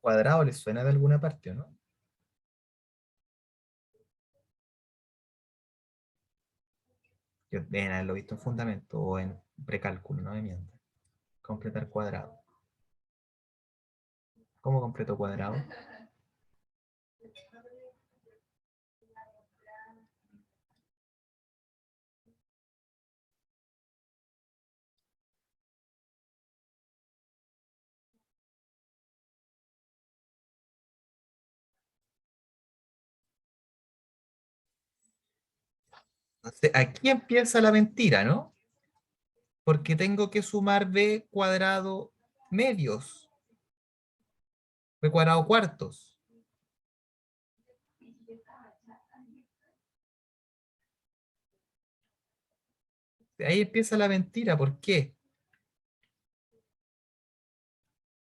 ¿Cuadrado les suena de alguna parte, o no? Yo deben haberlo visto en fundamento o en precálculo, no me mientan. Completar cuadrado. ¿Cómo completo cuadrado? Entonces, aquí empieza la mentira, ¿no? Porque tengo que sumar b cuadrado medios, b cuadrado cuartos. Ahí empieza la mentira. ¿Por qué?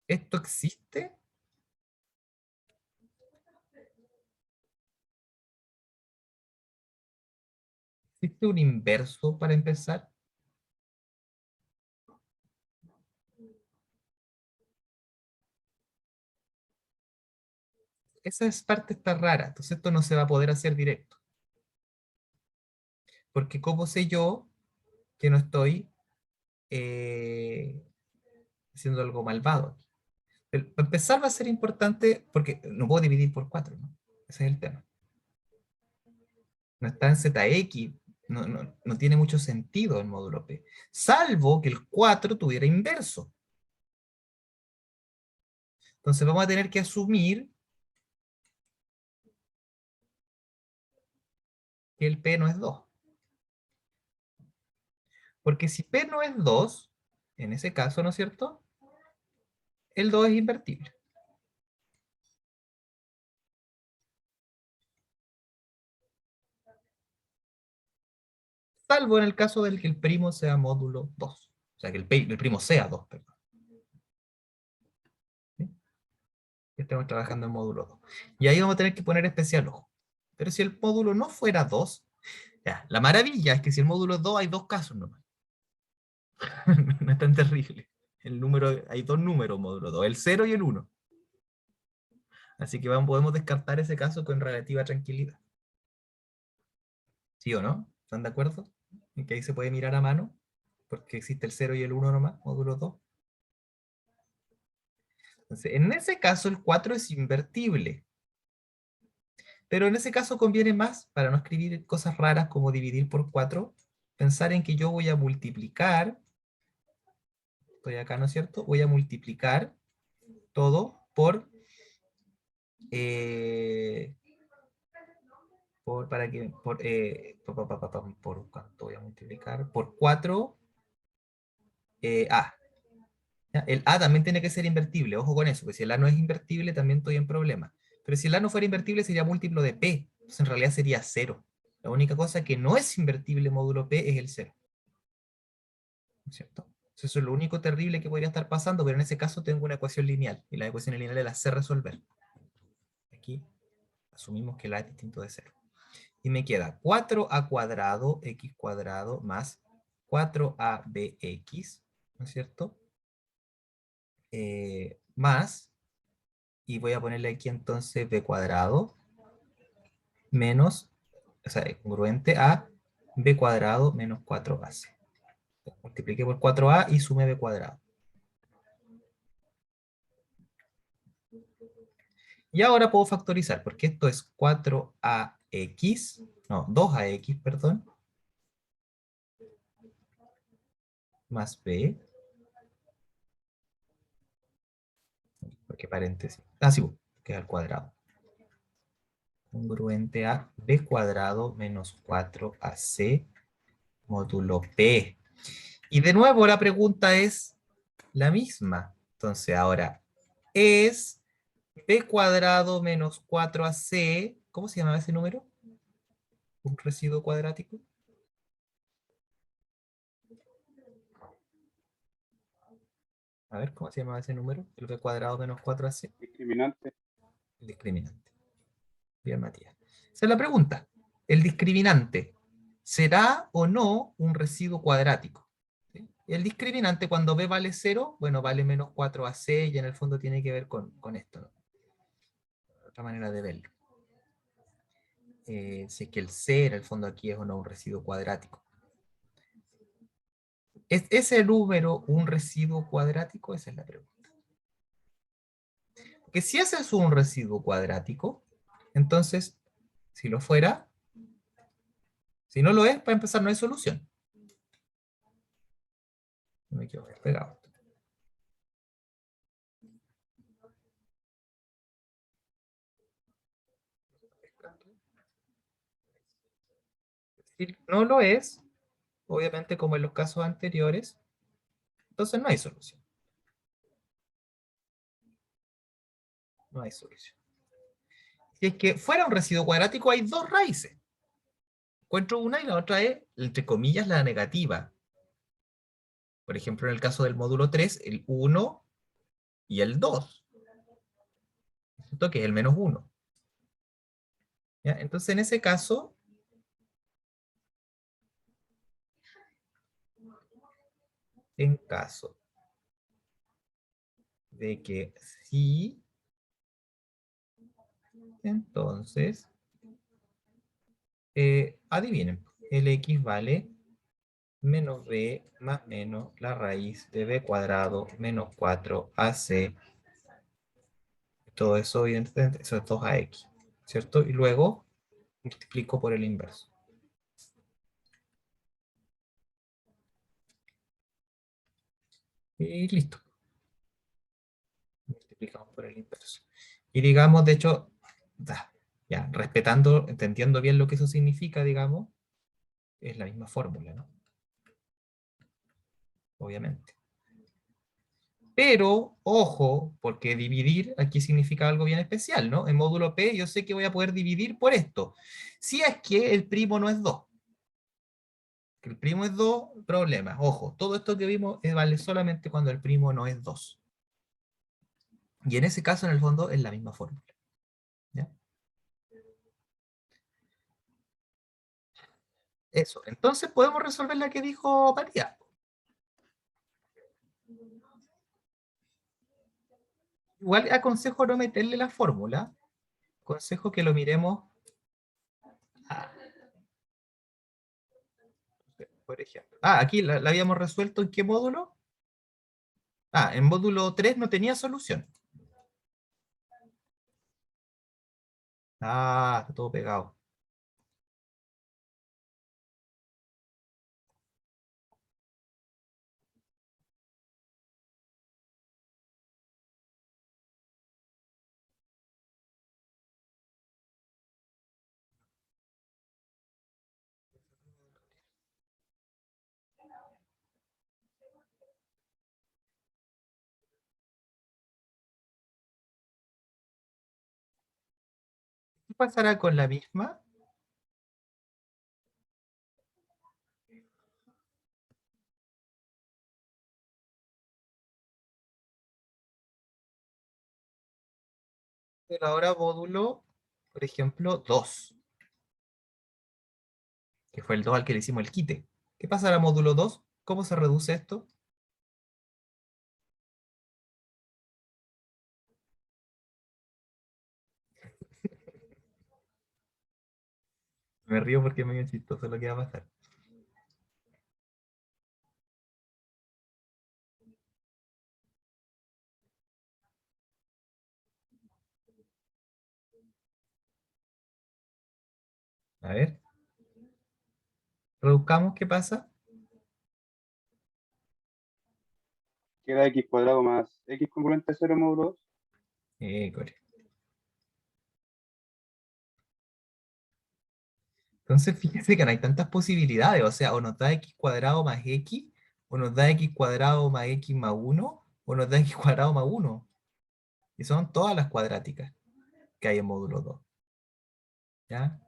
¿Esto existe? ¿Existe un inverso para empezar? Esa es parte está rara. Entonces esto no se va a poder hacer directo. Porque ¿cómo sé yo que no estoy haciendo algo malvado? Para empezar va a ser importante porque no puedo dividir por 4, ¿no? Ese es el tema. No está en ZX, no tiene mucho sentido el módulo P, salvo que el 4 tuviera inverso. Entonces vamos a tener que asumir que el P no es 2. Porque si P no es 2, en ese caso, ¿no es cierto? El 2 es invertible. Salvo en el caso del que el primo sea módulo 2. O sea, que el primo sea 2, perdón. ¿Sí? Estamos trabajando en módulo 2. Y ahí vamos a tener que poner especial ojo. Pero si el módulo no fuera 2, ya, la maravilla es que si el módulo es 2 hay dos casos nomás. No es tan terrible. El número, hay dos números módulo 2, el 0 y el 1. Así que podemos descartar ese caso con relativa tranquilidad. ¿Sí o no? ¿Están de acuerdo? En que ahí se puede mirar a mano, porque existe el 0 y el 1 nomás, módulo 2. Entonces, en ese caso el 4 es invertible. Pero en ese caso conviene más, para no escribir cosas raras como dividir por 4, pensar en que yo voy a multiplicar, estoy acá, ¿no es cierto? Voy a multiplicar todo eh, para que, por ¿cuánto voy a multiplicar? Por 4A. ¿Ya? El A también tiene que ser invertible, ojo con eso, porque si el A no es invertible también estoy en problema. Pero si el A no fuera invertible sería múltiplo de P, entonces en realidad sería cero. La única cosa que no es invertible módulo P es el cero, ¿no es cierto? Entonces, eso es lo único terrible que podría estar pasando, pero en ese caso tengo una ecuación lineal, y las ecuaciones lineales las sé resolver. Aquí asumimos que el A es distinto de cero. Y me queda 4a cuadrado x cuadrado más 4abx, ¿no es cierto? Más, y voy a ponerle aquí entonces b cuadrado menos, o sea, congruente a b cuadrado menos 4ac. Multipliqué por 4a y sumé b cuadrado. Y ahora puedo factorizar, porque esto es 4ax, no, 2ax, perdón, más b, porque paréntesis, sí, que es al cuadrado, congruente a b cuadrado menos 4ac módulo p. Y de nuevo la pregunta es la misma. Entonces ahora, ¿es b cuadrado menos 4ac, ¿cómo se llamaba ese número? ¿Un residuo cuadrático? A ver, ¿cómo se llamaba ese número? El b cuadrado menos 4ac. Discriminante. El discriminante. Bien, Matías. Esa es la pregunta. El discriminante, ¿será o no un residuo cuadrático? ¿Sí? El discriminante cuando b vale 0, bueno, vale menos 4ac y en el fondo tiene que ver con esto, ¿no? Otra manera de verlo. Si es que el c en el fondo aquí es o no un residuo cuadrático. ¿Es ese número un residuo cuadrático? Esa es la pregunta. Porque si ese es un residuo cuadrático, entonces, si lo fuera, si no lo es, para empezar no hay solución. No me quedo despegado. Si no lo es, obviamente como en los casos anteriores, entonces no hay solución. No hay solución. Si es que fuera un residuo cuadrático, hay dos raíces. Encuentro una y la otra es, entre comillas, la negativa. Por ejemplo, en el caso del módulo 3, el 1 y el 2, ¿cierto? Que es el menos 1. ¿Ya? Entonces, en ese caso, en caso de que sí, entonces, adivinen, el x vale menos b más menos la raíz de b cuadrado menos 4ac. Todo eso, evidentemente, eso es 2ax, ¿cierto? Y luego multiplico por el inverso. Y listo. Multiplicamos por el inverso. Y digamos, de hecho, ya, respetando, entendiendo bien lo que eso significa, digamos, es la misma fórmula, ¿no? Obviamente. Pero, ojo, porque dividir aquí significa algo bien especial, ¿no? En módulo P yo sé que voy a poder dividir por esto. Si es que el primo no es 2. Que el primo es 2, problema. Ojo, todo esto que vimos vale solamente cuando el primo no es 2. Y en ese caso, en el fondo, es la misma fórmula. ¿Ya? Eso. Entonces podemos resolver la que dijo Matías. Igual aconsejo no meterle la fórmula. Aconsejo que lo miremos, a- por ejemplo. Aquí la habíamos resuelto en qué módulo. En módulo 3 no tenía solución. Está todo pegado. pasará con la misma? Pero ahora módulo, por ejemplo, 2, que fue el 2 al que le hicimos el quite. ¿Qué pasará módulo 2? ¿Cómo se reduce esto? Me río porque es medio chistoso lo que va a pasar. A ver, reduzcamos, ¿qué pasa? Queda x cuadrado más x congruente a 0 módulo 2. Correcto. Entonces, fíjense que no hay tantas posibilidades, o sea, o nos da x cuadrado más x, o nos da x cuadrado más x más 1, o nos da x cuadrado más 1. Y son todas las cuadráticas que hay en módulo 2. ¿Ya?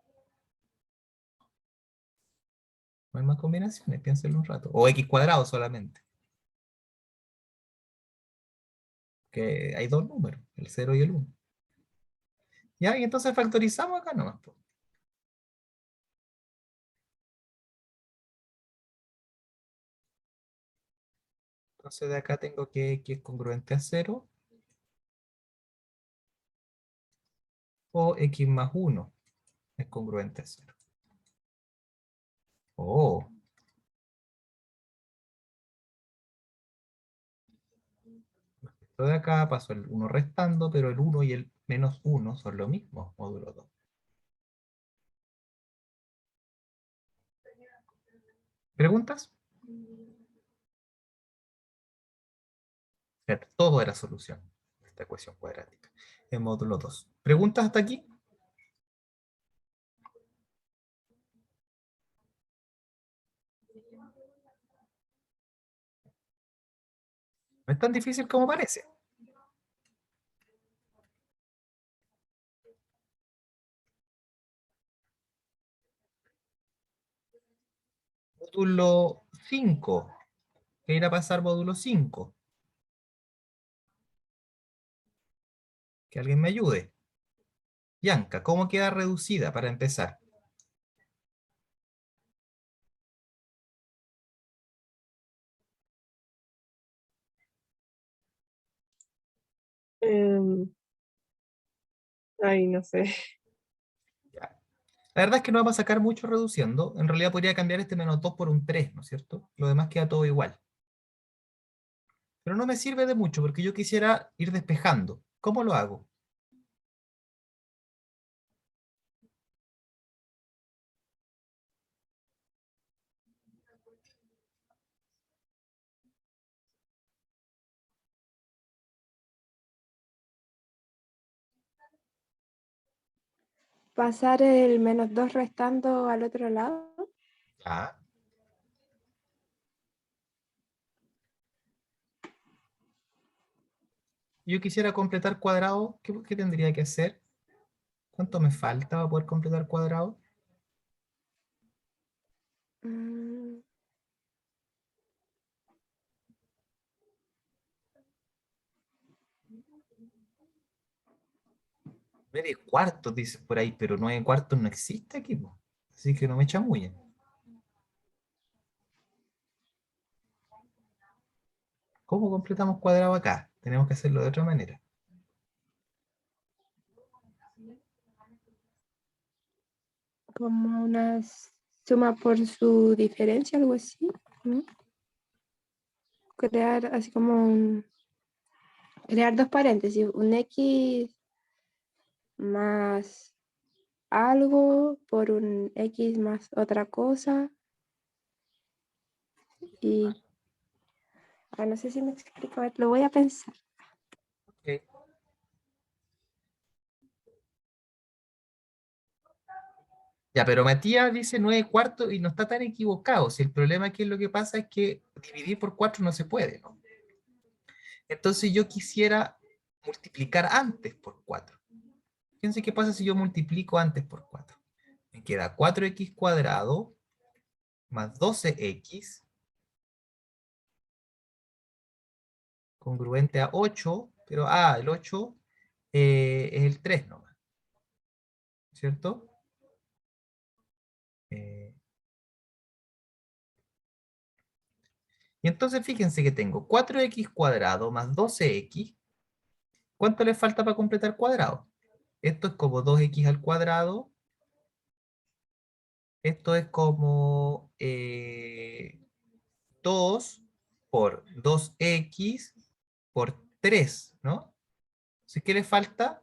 No hay más combinaciones, piénsenlo un rato. O x cuadrado solamente, que hay dos números, el 0 y el 1. ¿Ya? Y entonces factorizamos acá nomás, po. Entonces de acá tengo que x es congruente a 0, o x más 1 es congruente a 0. Oh, esto de acá pasó el 1 restando, pero el 1 y el menos 1 son lo mismo, módulo 2. ¿Preguntas? Fíjate, todo era solución de esta ecuación cuadrática en módulo 2. ¿Preguntas hasta aquí? No es tan difícil como parece. Módulo 5. ¿Qué irá a pasar módulo 5? Que alguien me ayude. Bianca, ¿cómo queda reducida para empezar? Em, Ay, no sé. Ya. La verdad es que no vamos a sacar mucho reduciendo. En realidad podría cambiar este menos 2 por un 3, ¿no es cierto? Lo demás queda todo igual. Pero no me sirve de mucho porque yo quisiera ir despejando. ¿Cómo lo hago? Pasar el -2 restando al otro lado. Ya. Yo quisiera completar cuadrado. ¿Qué tendría que hacer? ¿Cuánto me falta para poder completar cuadrado? Mm, Nueve cuartos, dice por ahí, pero 9 cuartos no existe aquí, po. Así que no me chamullen. ¿Cómo completamos cuadrado acá? Tenemos que hacerlo de otra manera. Como una suma por su diferencia, algo así, ¿no? Crear así como crear dos paréntesis, un X más algo por un X más otra cosa. Y no sé si me explico, a ver, lo voy a pensar. Ok. Ya, pero Matías dice 9 cuartos y no está tan equivocado. Si el problema aquí lo que pasa es que dividir por 4 no se puede, ¿no? Entonces yo quisiera multiplicar antes por 4. Fíjense qué pasa si yo multiplico antes por 4. Me queda 4x cuadrado más 12x congruente a 8, pero el 8 es el 3 nomás, ¿cierto? Y entonces fíjense que tengo 4x cuadrado más 12x. ¿Cuánto le falta para completar cuadrado? Esto es como 2x al cuadrado. Esto es como 2 por 2x por 3, ¿no? Entonces, ¿qué le falta?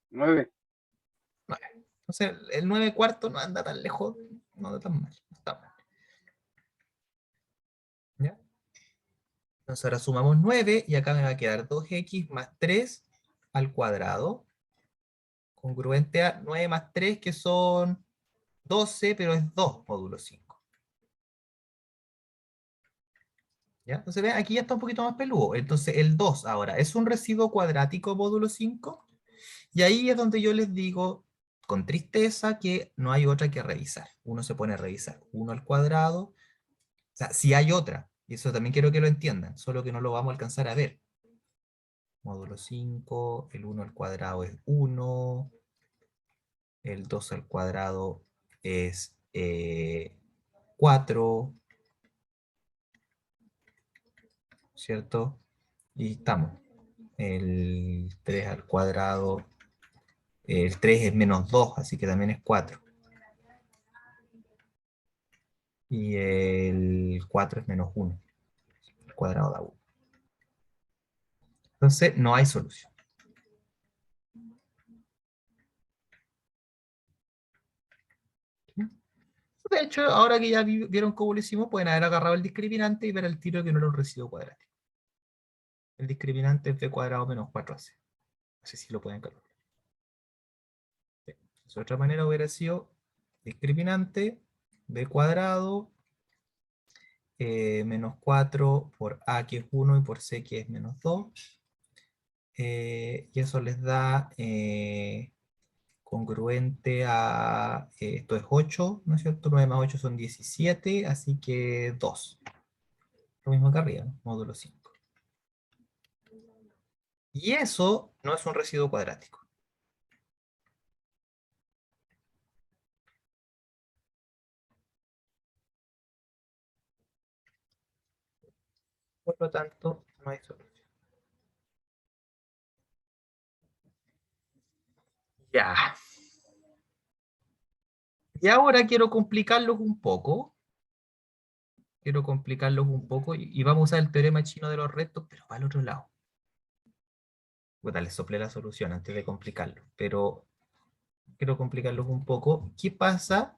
9. 9. Entonces, el 9 cuartos no anda tan lejos, no anda tan mal, no está mal. ¿Ya? Entonces ahora sumamos 9 y acá me va a quedar 2x más 3 al cuadrado, congruente a 9 más 3, que son 12, pero es 2 módulo 5. ¿Ya? Entonces vean, aquí ya está un poquito más peludo. Entonces el 2 ahora es un residuo cuadrático módulo 5. Y ahí es donde yo les digo, con tristeza, que no hay otra que revisar. Uno se pone a revisar 1 al cuadrado. O sea, si hay otra, y eso también quiero que lo entiendan, solo que no lo vamos a alcanzar a ver. Módulo 5, el 1 al cuadrado es 1, el 2 al cuadrado es 4, ¿cierto? Y estamos. El 3 al cuadrado, el 3 es menos 2, así que también es 4. Y el 4 es menos 1. El cuadrado da 1. Entonces, no hay solución. De hecho, ahora que ya vieron cómo lo hicimos, pueden haber agarrado el discriminante y ver el tiro que no era un residuo cuadrático. El discriminante es b cuadrado menos 4ac. Así sí lo pueden calcular. De otra manera hubiera sido discriminante b cuadrado menos 4 por a, que es 1, y por c, que es menos 2. Y eso les da congruente a, esto es 8, ¿no es cierto? 9 más 8 son 17, así que 2. Lo mismo que arriba, ¿no? Módulo 5. Y eso no es un residuo cuadrático. Por lo tanto, no hay solución. Ya. Y ahora quiero complicarlos un poco. Quiero complicarlos un poco y vamos a usar el teorema chino de los rectos, pero para el otro lado. Bueno, les soplé la solución antes de complicarlo, pero quiero complicarlos un poco. ¿Qué pasa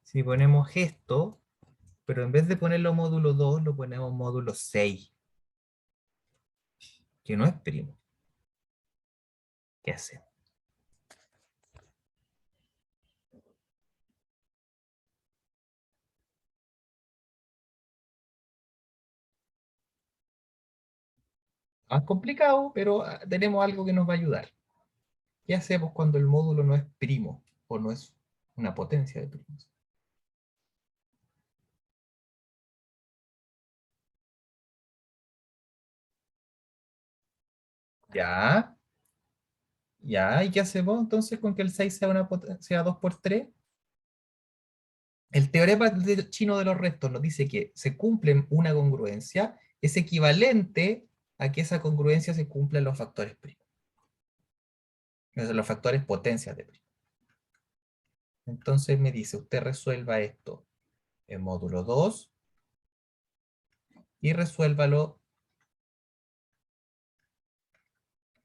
si ponemos esto, pero en vez de ponerlo módulo 2, lo ponemos módulo 6? Que no es primo. ¿Qué hacemos? Más complicado, pero tenemos algo que nos va a ayudar. ¿Qué hacemos cuando el módulo no es primo o no es una potencia de primos? Ya, ya, ¿y qué hacemos entonces con que el 6 sea, sea 2 por 3? El teorema chino de los restos nos dice que se cumple una congruencia, es equivalente a que esa congruencia se cumpla en los factores primos. En los factores potencias de primo. Entonces me dice, usted resuelva esto en módulo 2 y resuélvalo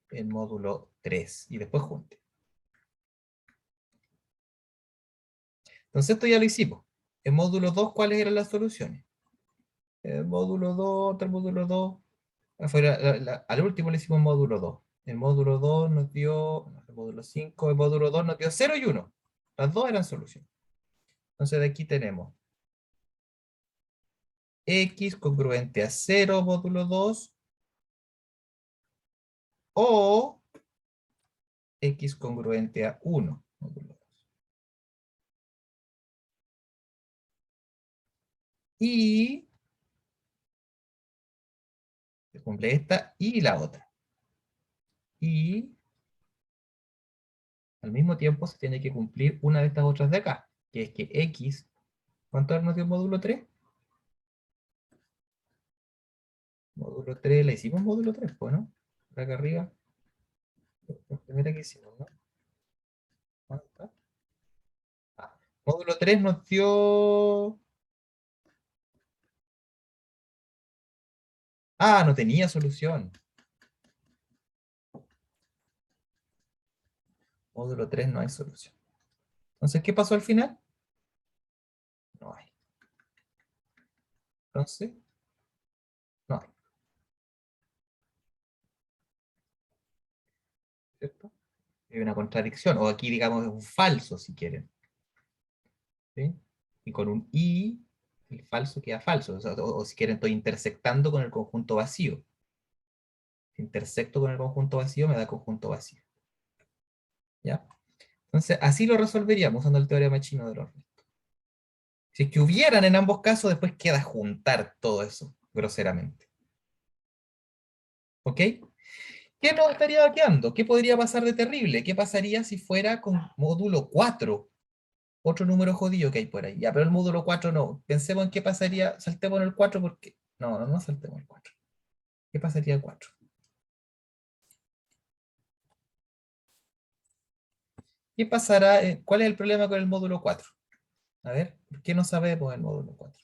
en módulo 3 y después junte. Entonces esto ya lo hicimos. En módulo 2, ¿cuáles eran las soluciones? El módulo 2, otro módulo 2. Al último le hicimos módulo 2. El módulo 2 nos dio, el módulo 5, el módulo 2 nos dio 0 y 1. Las dos eran soluciones. Entonces de aquí tenemos X congruente a 0 módulo 2 o X congruente a 1 módulo 2. Y se cumple esta y la otra. Y al mismo tiempo se tiene que cumplir una de estas otras de acá, que es que X, ¿cuánto nos dio módulo 3? Módulo 3, le hicimos módulo 3, pues, ¿no? Por acá arriba. La primera que hicimos, ¿no? ¿Dónde está? Ah, módulo 3 nos dio... Ah, no tenía solución. Módulo 3 no hay solución. Entonces, ¿qué pasó al final? No hay. Entonces, no hay. ¿Cierto? Hay una contradicción, o aquí digamos es un falso si quieren. ¿Sí? Y con un i, el falso queda falso. O sea, o si quieren, estoy intersectando con el conjunto vacío. Si intersecto con el conjunto vacío, me da conjunto vacío. ¿Ya? Entonces, así lo resolveríamos usando el teorema chino de los restos. Si es que hubieran en ambos casos, después queda juntar todo eso, groseramente. ¿Ok? ¿Qué nos estaría quedando? ¿Qué podría pasar de terrible? ¿Qué pasaría si fuera con módulo 4? Otro número jodido que hay por ahí. Ya, pero el módulo 4 no. Pensemos en qué pasaría. Saltemos en el 4 porque... No saltemos el 4. ¿Qué pasaría el 4? ¿Qué pasará? ¿Cuál es el problema con el módulo 4? A ver, ¿por qué no sabemos el módulo 4?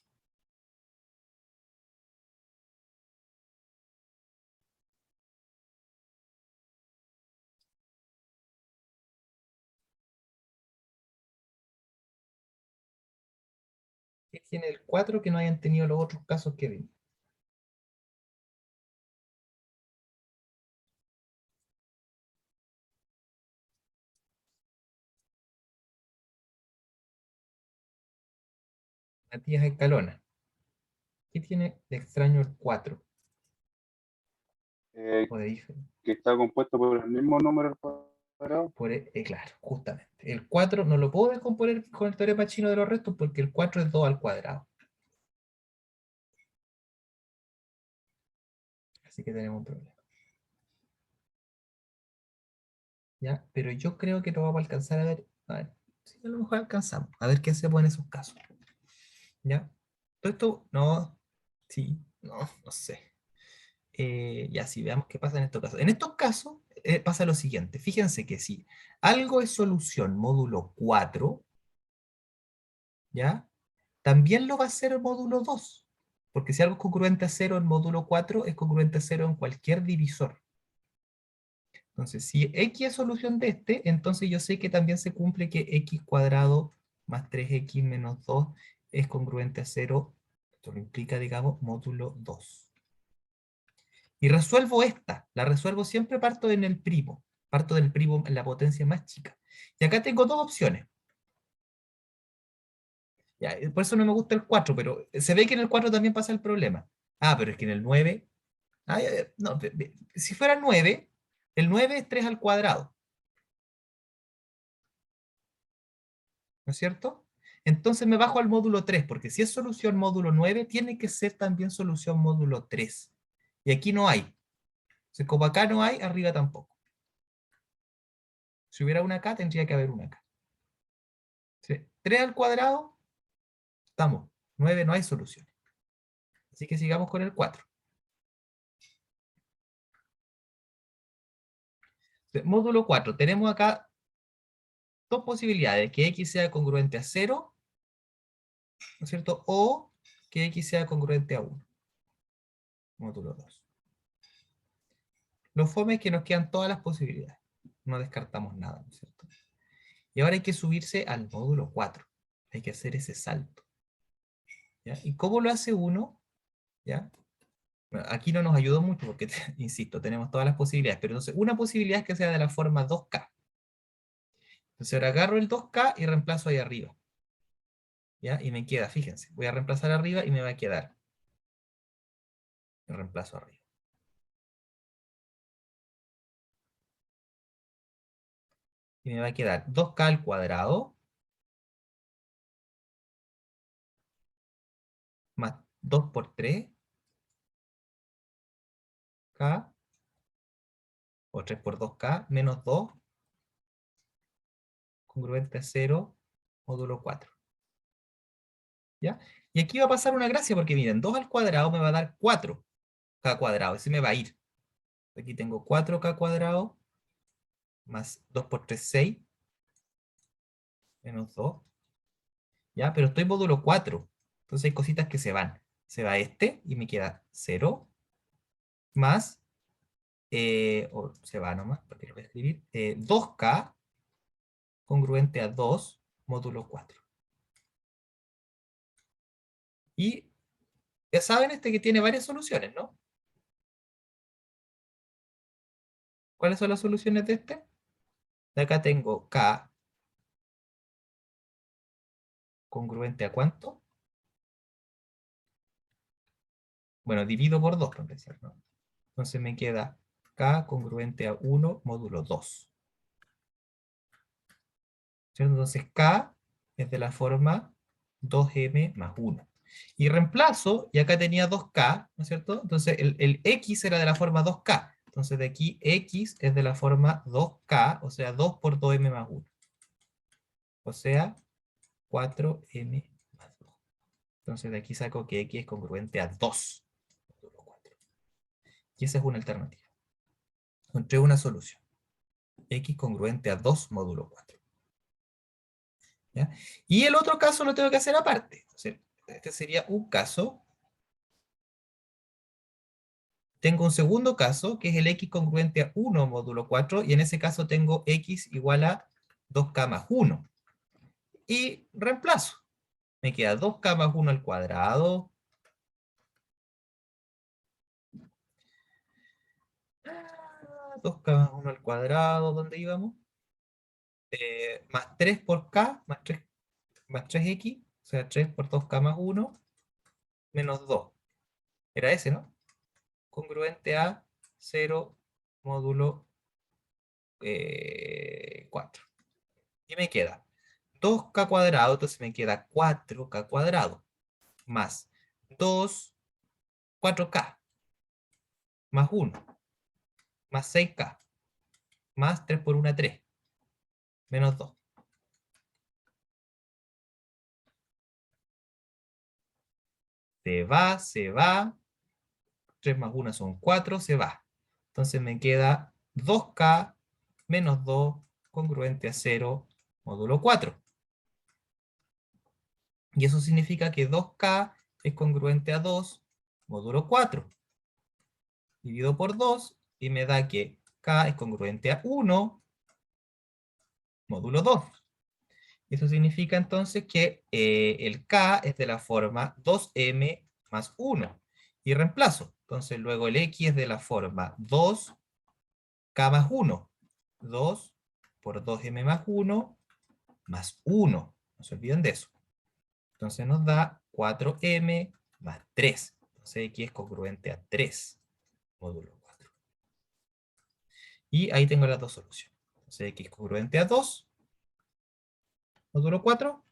¿Qué tiene el 4 que no hayan tenido los otros casos que vimos? Matías Escalona. ¿Qué tiene de extraño el 4? Eh, O de diferente. que está compuesto por el mismo número al cuadrado. Claro, justamente. El 4 no lo puedo descomponer con el teorema chino de los restos porque el 4 es 2 al cuadrado. Así que tenemos un problema. ¿Ya? Pero yo creo que no vamos a alcanzar a ver. A ver, sí, a lo mejor alcanzamos. A ver qué hacemos en esos casos. ¿Ya? Todo esto, no, sí, no sé. Ya, sí, veamos qué pasa en estos casos. En estos casos pasa lo siguiente. Fíjense que si algo es solución módulo 4, ¿ya? También lo va a ser el módulo 2. Porque si algo es congruente a 0 en módulo 4, es congruente a 0 en cualquier divisor. Entonces, si x es solución de este, entonces yo sé que también se cumple que x cuadrado más 3x menos 2 es congruente a 0. Esto lo implica, digamos, módulo 2. Y resuelvo esta. La resuelvo siempre parto en el primo. Parto del primo en la potencia más chica. Y acá tengo dos opciones. Ya, por eso no me gusta el 4, pero se ve que en el 4 también pasa el problema. Ah, pero es que en el 9... Ah, no, si fuera 9, el 9 es 3 al cuadrado. ¿No es cierto? Entonces me bajo al módulo 3, porque si es solución módulo 9, tiene que ser también solución módulo 3. Y aquí no hay. Si como acá no hay, arriba tampoco. Si hubiera una acá, tendría que haber una acá. ¿Sí? 3 al cuadrado, estamos. 9 no hay solución. Así que sigamos con el 4. Módulo 4. Tenemos acá dos posibilidades. Que x sea congruente a 0, ¿no es cierto? O que x sea congruente a 1. Módulo 2. Lo fome es que nos quedan todas las posibilidades. No descartamos nada, ¿no es cierto? Y ahora hay que subirse al módulo 4. Hay que hacer ese salto. ¿Ya? ¿Y cómo lo hace uno? ¿Ya? Bueno, aquí no nos ayudó mucho porque, insisto, tenemos todas las posibilidades. Pero entonces, una posibilidad es que sea de la forma 2K. Entonces ahora agarro el 2K y reemplazo ahí arriba. ¿Ya? Y me queda, fíjense, voy a reemplazar arriba y me va a quedar y reemplazo arriba. Y me va a quedar 2k al cuadrado más 2 por 3, k, o 3 por 2k, menos 2, congruente a 0, módulo 4. ¿Ya? Y aquí va a pasar una gracia, porque miren, 2 al cuadrado me va a dar 4k cuadrado, ese me va a ir. Aquí tengo 4k cuadrado, más 2 por 3, 6, menos 2. ¿Ya? Pero estoy módulo 4, entonces hay cositas que se van. Se va este, y me queda 0, más, o se va nomás, porque lo voy a escribir, 2k congruente a 2 módulo 4. Y ya saben que tiene varias soluciones, ¿no? ¿Cuáles son las soluciones de este? De acá tengo k congruente a ¿cuánto? Bueno, divido por 2, para empezar, ¿no? Entonces me queda k congruente a 1 módulo 2. ¿Cierto? Entonces k es de la forma 2m más 1. Y reemplazo, y acá tenía 2k, ¿no es cierto? Entonces el x era de la forma 2k. Entonces de aquí x es de la forma 2k, o sea 2 por 2m más 1. O sea 4m más 2. Entonces de aquí saco que x es congruente a 2. Y esa es una alternativa. Encontré una solución. X congruente a 2 módulo 4. ¿Ya? Y el otro caso lo tengo que hacer aparte. Entonces, este sería un caso. Tengo un segundo caso, que es el x congruente a 1 módulo 4, y en ese caso tengo x igual a 2k más 1. Y reemplazo. Me queda 2k más 1 al cuadrado. 2k más 1 al cuadrado, ¿dónde íbamos? Más 3 por k, más 3x, o sea 3 por 2k más 1, menos 2. Era ese, ¿no? Congruente a 0 módulo 4. Y me queda 2k cuadrado, entonces me queda 4k cuadrado, más 4k, más 1, más 6k, más 3 por 1, 3, menos 2. Se va, 3 más 1 son 4, se va. Entonces me queda 2k menos 2 congruente a 0 módulo 4. Y eso significa que 2k es congruente a 2 módulo 4. Divido por 2 y me da que k es congruente a 1 módulo 2. Eso significa entonces que el k es de la forma 2m más 1. Y reemplazo. Entonces luego el x es de la forma 2k más 1. 2 por 2m más 1 más 1. No se olviden de eso. Entonces nos da 4m más 3. Entonces x es congruente a 3 módulo 4. Y ahí tengo las dos soluciones. Entonces x es congruente a 2 módulo 4,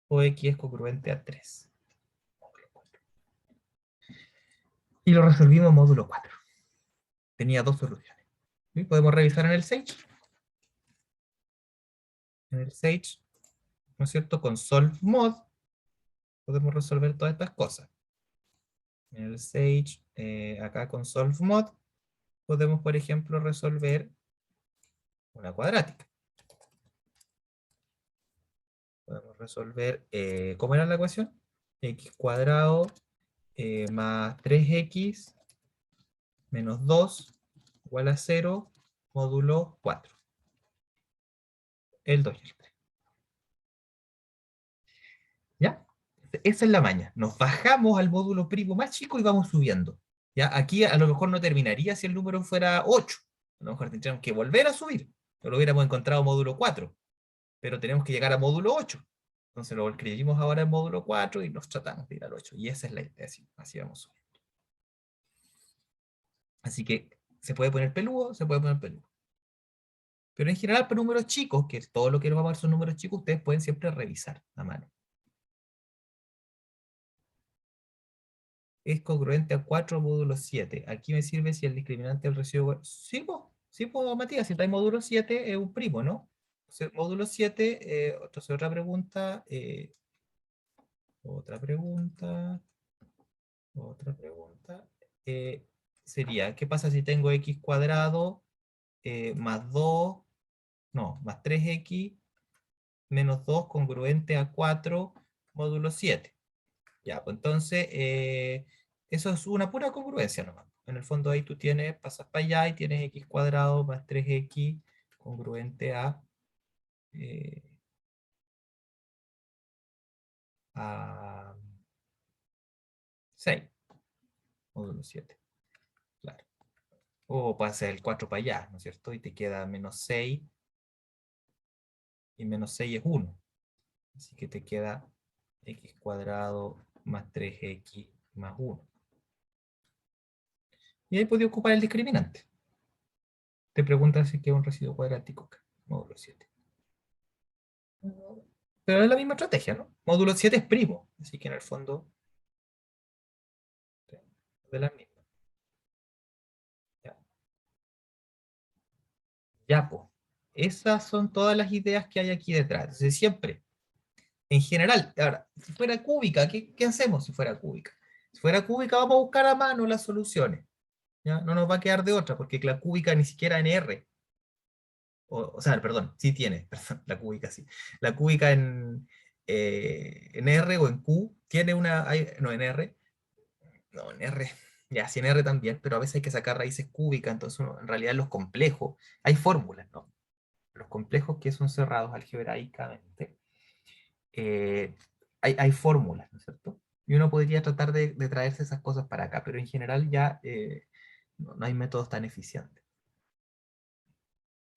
o x es congruente a 3 módulo 4. Y lo resolvimos en módulo 4. Tenía dos soluciones. ¿Sí? Podemos revisar en el Sage. En el Sage, ¿no es cierto? Con solve mod podemos resolver todas estas cosas. En el Sage, acá con solve mod, podemos, por ejemplo, resolver una cuadrática. Podemos resolver, ¿cómo era la ecuación? X cuadrado más 3x menos 2 igual a 0 módulo 4. El 2 y el 3. ¿Ya? Esa es la maña. Nos bajamos al módulo primo más chico y vamos subiendo. ¿Ya? Aquí a lo mejor no terminaría si el número fuera 8. A lo mejor tendríamos que volver a subir. Pero lo hubiéramos encontrado módulo 4. Pero tenemos que llegar a módulo 8. Entonces lo escribimos ahora en módulo 4 y nos tratamos de ir al 8. Y esa es la idea, así vamos subiendo. Así que se puede poner peludo, se puede poner peludo. Pero en general, para números chicos, que es todo lo que vamos a ver son números chicos, ustedes pueden siempre revisar a mano. Es congruente a 4 módulo 7. Aquí me sirve si el discriminante del residuo... Sí, pues, Matías, si trae módulo 7 es un primo, ¿no? Entonces, módulo 7, entonces otra pregunta, otra pregunta, otra pregunta, sería, ¿qué pasa si tengo x cuadrado más 2, no, más 3x menos 2 congruente a 4 módulo 7? Ya, pues entonces, eso es una pura congruencia nomás. En el fondo ahí tú tienes, pasas para allá y tienes x cuadrado más 3x congruente eh, a 6, módulo 7, claro. O pasas el 4 para allá, ¿no es cierto? Y te queda menos 6, y menos 6 es 1. Así que te queda x cuadrado más 3x más 1. Y ahí podía ocupar el discriminante. Te preguntan si queda un residuo cuadrático acá, módulo 7. Pero es la misma estrategia, ¿no? Módulo 7 es primo, así que en el fondo de la misma. Ya, ya pues. Esas son todas las ideas que hay aquí detrás. Entonces siempre, en general, ahora, si fuera cúbica, ¿qué hacemos si fuera cúbica? Si fuera cúbica vamos a buscar a mano las soluciones. ¿Ya? No nos va a quedar de otra, porque la cúbica ni siquiera en R. O sea, perdón, sí tiene, perdón, la cúbica sí. La cúbica en R o en Q tiene una, no, en R, no, en R, ya, sí en R también, pero a veces hay que sacar raíces cúbicas, entonces en realidad los complejos, hay fórmulas, ¿no? Los complejos que son cerrados algebraicamente, eh, hay fórmulas, ¿no es cierto? Y uno podría tratar de traerse esas cosas para acá, pero en general ya no hay métodos tan eficientes.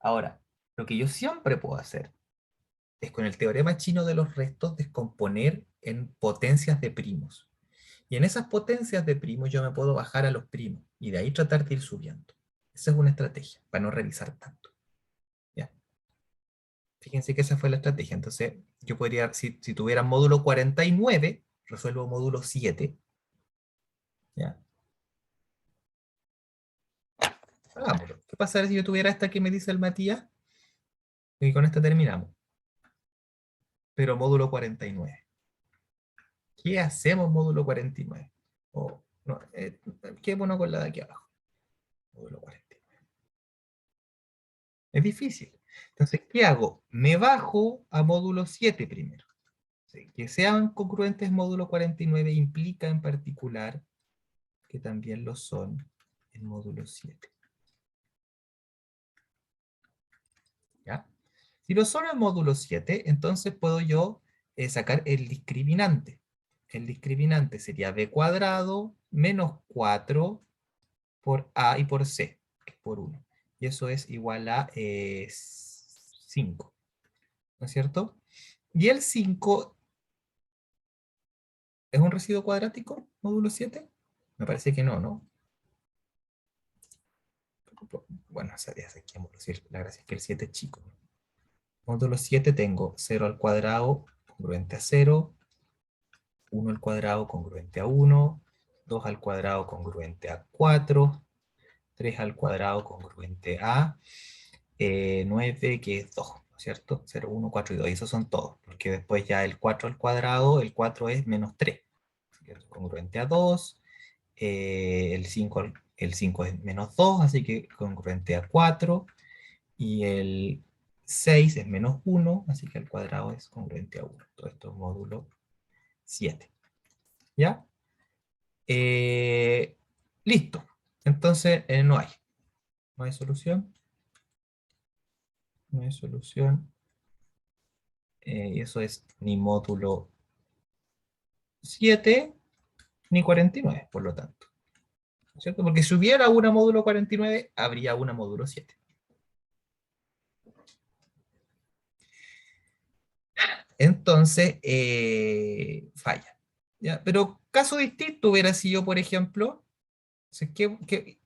Ahora, lo que yo siempre puedo hacer es con el teorema chino de los restos descomponer en potencias de primos. Y en esas potencias de primos yo me puedo bajar a los primos y de ahí tratar de ir subiendo. Esa es una estrategia, para no revisar tanto. ¿Ya? Fíjense que esa fue la estrategia. Entonces, yo podría, si tuviera módulo 49, resuelvo módulo 7. ¿Ya? Hagámoslo. ¿Qué pasaría si yo tuviera esta que me dice el Matías? Y con esta terminamos. Pero módulo 49. ¿Qué hacemos módulo 49? Oh, no, quedémonos con la de aquí abajo. Módulo 49. Es difícil. Entonces, ¿qué hago? Me bajo a módulo 7 primero. Sí, que sean congruentes módulo 49 implica en particular que también lo son en módulo 7. ¿Ya? Si lo son en módulo 7, entonces puedo yo sacar el discriminante. El discriminante sería b cuadrado menos 4 por a y por c, que es por 1. Y eso es igual a 5. ¿No es cierto? Y el 5 es un residuo cuadrático, módulo 7. Me parece que no, ¿no? Bueno, sabías que la gracia es que el 7 es chico. Módulo 7 tengo 0 al cuadrado congruente a 0, 1 al cuadrado congruente a 1, 2 al cuadrado congruente a 4, 3 al cuadrado congruente a 9, que es 2, ¿no es cierto? 0, 1, 4 y 2, y esos son todos, porque después ya el 4 al cuadrado, el 4 es menos 3, congruente a 2, el 5 es menos 2, así que congruente a 4, y el 6 es menos 1, así que el cuadrado es congruente a 1. Todo esto es módulo 7. ¿Ya? Listo. Entonces, no hay. No hay solución. No hay solución. Y eso es ni módulo 7 ni 49, por lo tanto. ¿No es cierto? Porque si hubiera una módulo 49, habría una módulo 7. entonces falla. ¿Ya? Pero caso distinto hubiera sido, por ejemplo,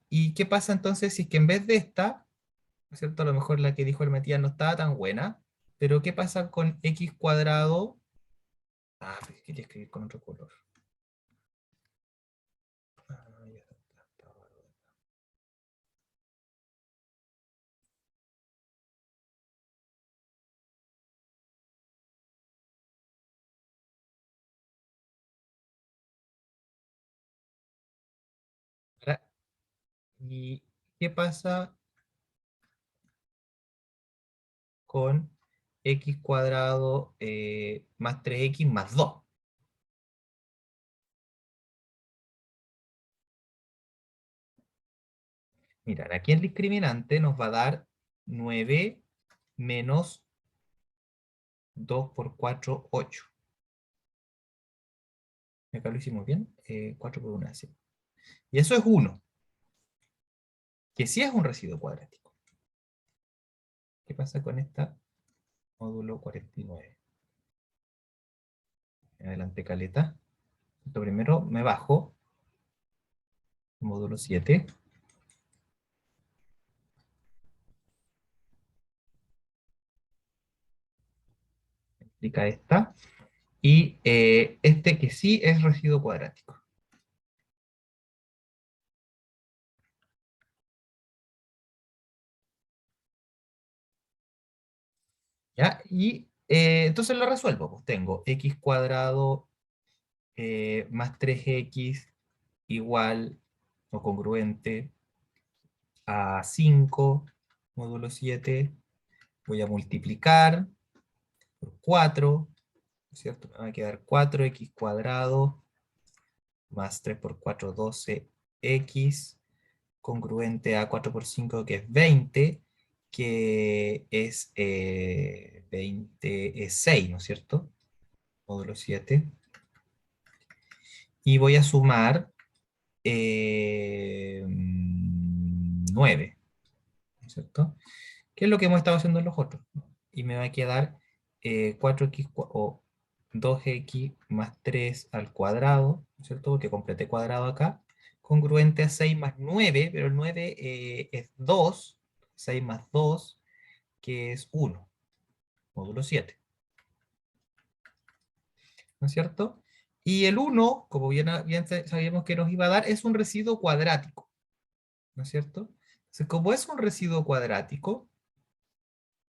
¿y qué pasa entonces si es que en vez de esta, ¿no es cierto? A lo mejor la que dijo el Matías no estaba tan buena, pero ¿qué pasa con x cuadrado? Ah, pues quería escribir con otro color. Ah, ya está bárbaro. Ahora, ¿y qué pasa con x cuadrado más 3x más 2? Mirar, aquí el discriminante nos va a dar 9 menos 2 por 4, 8. Acá lo hicimos bien. 4 por 1, así. Y eso es 1, que sí es un residuo cuadrático. ¿Qué pasa con esta módulo 49? Adelante, caleta. Lo primero me bajo, módulo 7. Explica esta. Y este que sí es residuo cuadrático. ¿Ya? Y entonces lo resuelvo. Pues tengo x cuadrado más 3x igual o congruente a 5 módulo 7. Voy a multiplicar por 4, ¿cierto? Me va a quedar 4x cuadrado más 3 por 4, 12x, congruente a 4 por 5, que es 20, que es 20 es 6, ¿no es cierto? Módulo 7. Y voy a sumar 9, ¿no es cierto? ¿Qué es lo que hemos estado haciendo en los otros? Y me va a quedar 4x o 2x más 3 al cuadrado, ¿no es cierto? Porque completé cuadrado acá, congruente a 6 más 9, pero el 9 es 2, 6 más 2, que es 1, módulo 7, ¿no es cierto? Y el 1, como bien sabíamos que nos iba a dar, es un residuo cuadrático, ¿no es cierto? Entonces, como es un residuo cuadrático,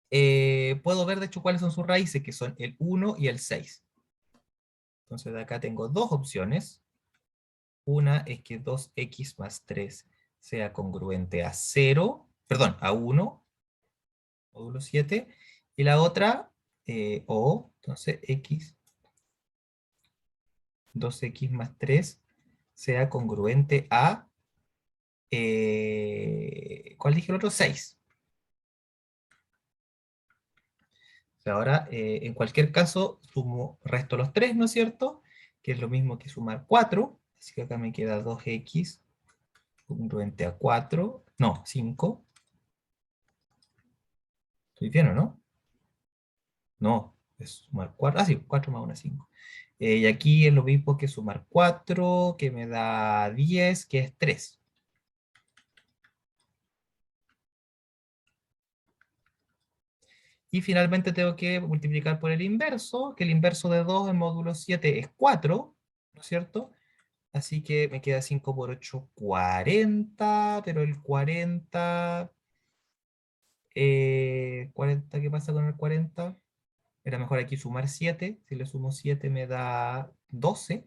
puedo ver de hecho cuáles son sus raíces, que son el 1 y el 6. Entonces de acá tengo dos opciones. Una es que 2x más 3 sea congruente a 0, perdón, a 1, módulo 7. Y la otra, entonces 2x más 3 sea congruente a, ¿cuál dije el otro? 6. O sea, ahora, en cualquier caso, resto los 3, ¿no es cierto? Que es lo mismo que sumar 4. Así que acá me queda 2x congruente a 4. No, 5. ¿Estoy bien o no? No, es sumar 4. Ah, sí, 4 más 1 es 5. Y aquí es lo mismo que sumar 4, que me da 10, que es 3. Y finalmente tengo que multiplicar por el inverso, que el inverso de 2 en módulo 7 es 4, ¿no es cierto? Así que me queda 5 por 8, 40, pero el 40, 40, ¿qué pasa con el 40? Era mejor aquí sumar 7, si le sumo 7 me da 12, ¿no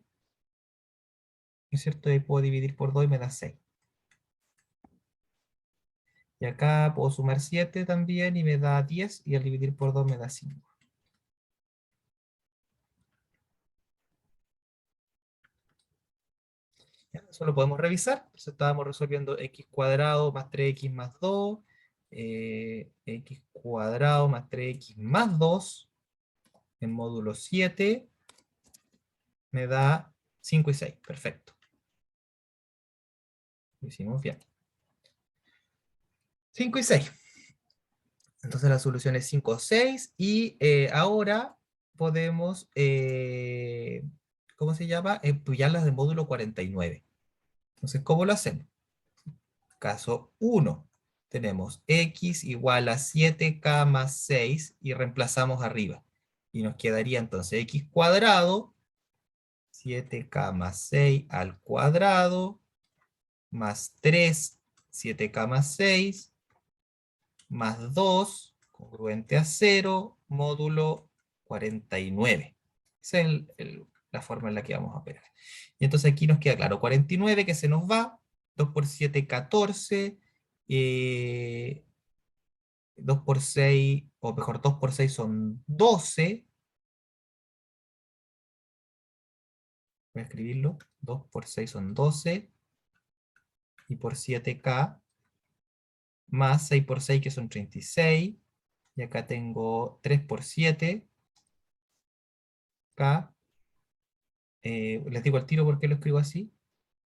es cierto? Y puedo dividir por 2 y me da 6. Y acá puedo sumar 7 también y me da 10, y al dividir por 2 me da 5. ¿Ya? Eso lo podemos revisar. Entonces estábamos resolviendo x cuadrado más 3x más 2, x cuadrado más 3x más 2 en módulo 7 me da 5 y 6. Perfecto. Lo hicimos bien. 5 y 6. Entonces la solución es 5 o 6. Y ahora podemos, ¿cómo se llama? Emplearlas de módulo 49. Entonces, ¿cómo lo hacemos? Caso 1. Tenemos x igual a 7k más 6 y reemplazamos arriba. Y nos quedaría entonces x cuadrado, 7k más 6 al cuadrado, más 3, 7k más 6, más 2, congruente a 0, módulo 49. Esa es la forma en la que vamos a operar. Y entonces aquí nos queda claro, 49 que se nos va, 2 por 7, 14, 2 por 6, o mejor, 2 por 6 son 12. Voy a escribirlo. 2 por 6 son 12. Y por 7k, más 6 por 6 que son 36. Y acá tengo 3 por 7, k. Les digo al tiro por qué lo escribo así.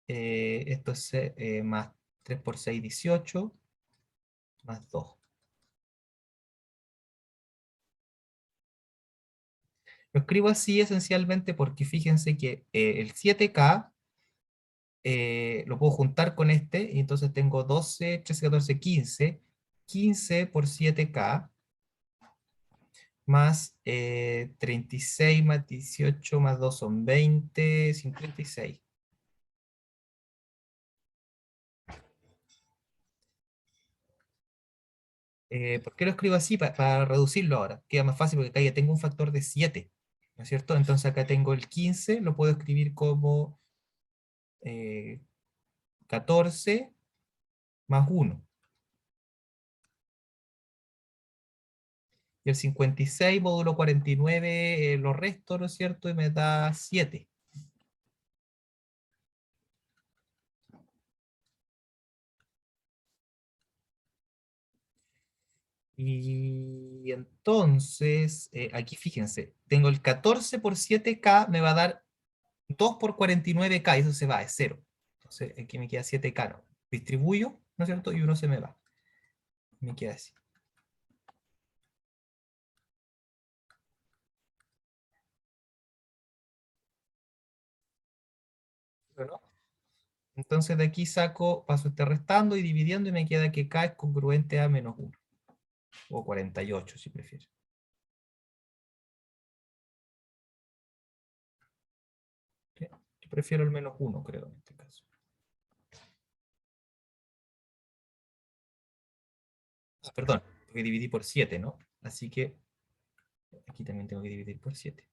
Esto es más 3 por 6, 18, más 2. Lo escribo así esencialmente porque fíjense que el 7k lo puedo juntar con este, y entonces tengo 12, 13, 14, 15. 15 por 7k, más 36 más 18 más 2 son 20, 56. ¿Por qué lo escribo así? Para reducirlo ahora. Queda más fácil porque acá ya tengo un factor de 7, ¿no es cierto? Entonces acá tengo el 15, lo puedo escribir como 14 más 1. Y el 56 módulo 49 lo resto, ¿no es cierto? Y me da 7. Y entonces, aquí fíjense, tengo el 14 por 7k, me va a dar 2 por 49k, y eso se va, es 0. Entonces aquí me queda 7k, ¿no? Distribuyo, ¿no es cierto? Y uno se me va. Me queda así. ¿No? Entonces de aquí saco, paso este restando y dividiendo, y me queda que k es congruente a menos 1. O 48 si prefieres. ¿Sí? Yo prefiero el menos 1, creo, en este caso. Ah, perdón, porque dividí por 7, ¿no? Así que aquí también tengo que dividir por 7.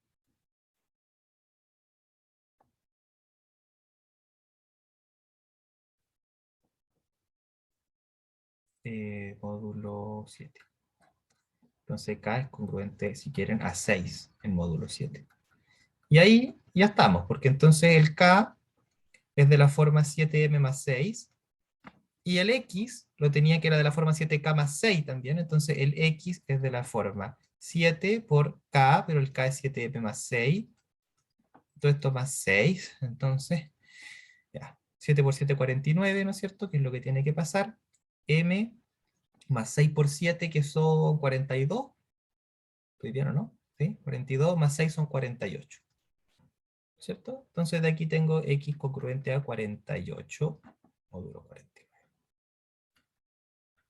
Módulo 7. Entonces K es congruente, si quieren, a 6 en módulo 7. Y ahí ya estamos, porque entonces el K es de la forma 7m más 6, y el X lo tenía que era de la forma 7K más 6 también, entonces el X es de la forma 7 por K, pero el K es 7m más 6, todo esto más 6, entonces, ya, 7 por 7, 49, ¿no es cierto? Que es lo que tiene que pasar, M más 6 por 7, que son 42, ¿estoy bien o no? ¿Sí? 42 más 6 son 48. ¿Cierto? Entonces de aquí tengo x congruente a 48, módulo 49.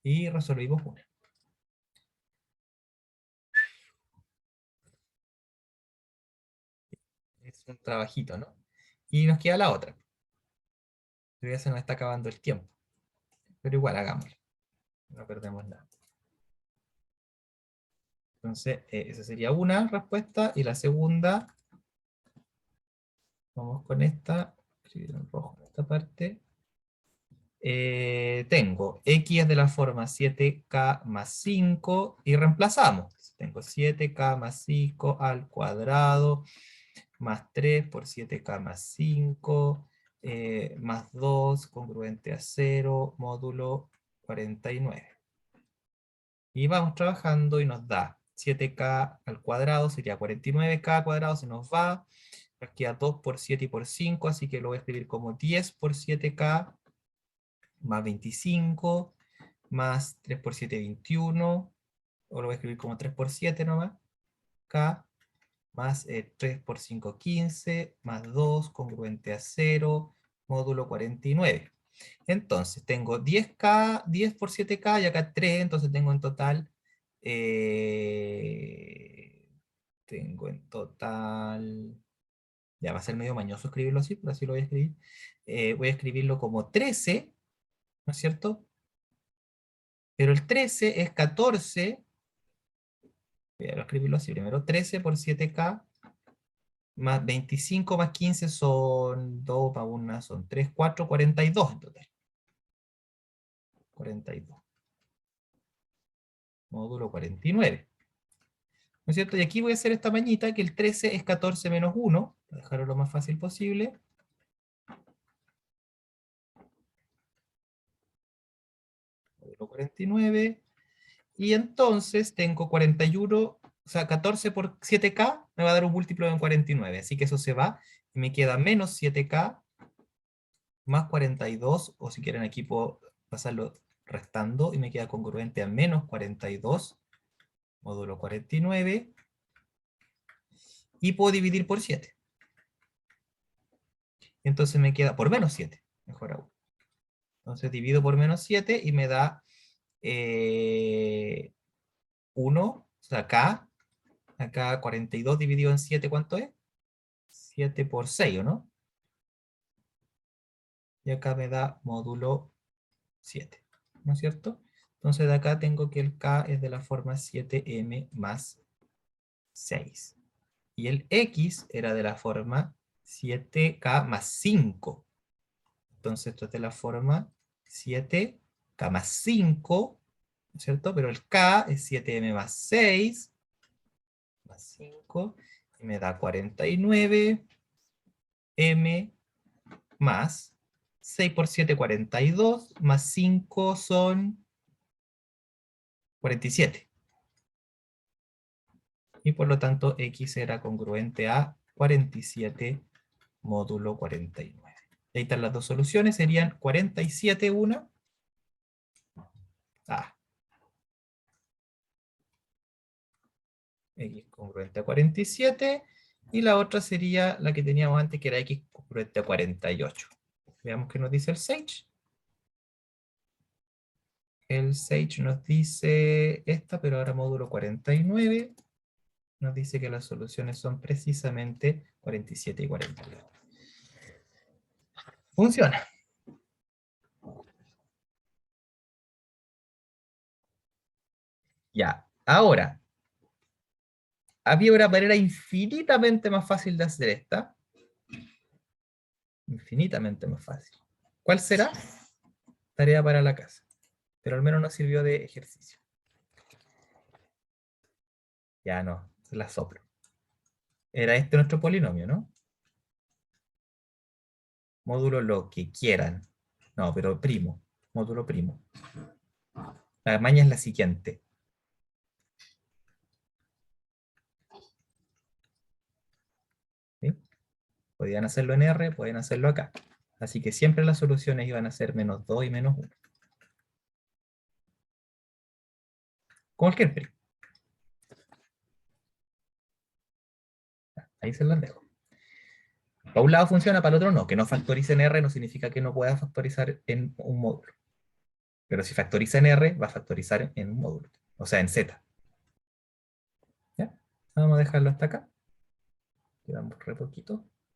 Y resolvimos una. Es un trabajito, ¿no? Y nos queda la otra. Pero ya se nos está acabando el tiempo. Pero igual, hagámoslo. No perdemos nada. Entonces, esa sería una respuesta. Y la segunda, vamos con esta. Escribir en rojo en esta parte. Tengo x es de la forma 7k más 5 y reemplazamos. Tengo 7k más 5 al cuadrado más 3 por 7k más 5 más 2 congruente a 0 módulo 49. Y vamos trabajando y nos da 7k al cuadrado, sería 49k al cuadrado, se nos va. Nos queda 2 por 7 y por 5, así que lo voy a escribir como 10 por 7k más 25, más 3 por 7, 21, o lo voy a escribir como 3 por 7 nomás, k, más 3 por 5, 15, más 2, congruente a 0, módulo 49. Entonces, tengo 10K, 10 por 7K, y acá 3, entonces tengo en total... tengo en total... Ya va a ser medio mañoso escribirlo así, pero así lo voy a escribir. Voy a escribirlo como 13, ¿no es cierto? Pero el 13 es 14... Voy a escribirlo así primero. 13 por 7K más 25 más 15 son 2 más 1 son 3, 4, 42 en total. 42. Módulo 49. ¿No es cierto? Y aquí voy a hacer esta mañita, que el 13 es 14 menos 1, para dejarlo lo más fácil posible. Módulo 49. Y entonces tengo 41, o sea, 14 por 7K me va a dar un múltiplo de 49. Así que eso se va, y me queda menos 7K más 42, o si quieren aquí puedo pasarlo restando, y me queda congruente a menos 42, módulo 49, y puedo dividir por 7. Entonces me queda por menos 7, mejor aún. Entonces divido por menos 7 y me da 1, o sea, acá 42 dividido en 7, ¿cuánto es? 7 por 6, ¿o no? Y acá me da módulo 7, ¿no es cierto? Entonces de acá tengo que el K es de la forma 7m más 6. Y el X era de la forma 7K más 5. Entonces esto es de la forma 7K más 5, ¿no es cierto? Pero el K es 7m más 6, más 5, y me da 49m más 6 por 7, 42, más 5 son 47. Y por lo tanto X era congruente a 47 módulo 49. Ahí están las dos soluciones, serían 47 una. X congruente a 47. Y la otra sería la que teníamos antes, que era X congruente a 48. Veamos qué nos dice el Sage. El Sage nos dice esta, pero ahora módulo 49. Nos dice que las soluciones son precisamente 47 y 48. Funciona. Ya, ahora, había una manera infinitamente más fácil de hacer esta. Infinitamente más fácil. ¿Cuál será? Tarea para la casa. Pero al menos nos sirvió de ejercicio. Ya no, se la soplo. Era este nuestro polinomio, ¿no? Módulo lo que quieran. No, pero primo. Módulo primo. La maña es la siguiente. ¿Sí? Podían hacerlo en R, pueden hacerlo acá. Así que siempre las soluciones iban a ser menos 2 y menos 1. Cualquier primo. Ahí se las dejo. Para un lado funciona, para el otro no. Que no factorice en R no significa que no pueda factorizar en un módulo. Pero si factoriza en R, va a factorizar en un módulo. O sea, en Z. ¿Ya? Vamos a dejarlo hasta acá. Quedamos re poquito.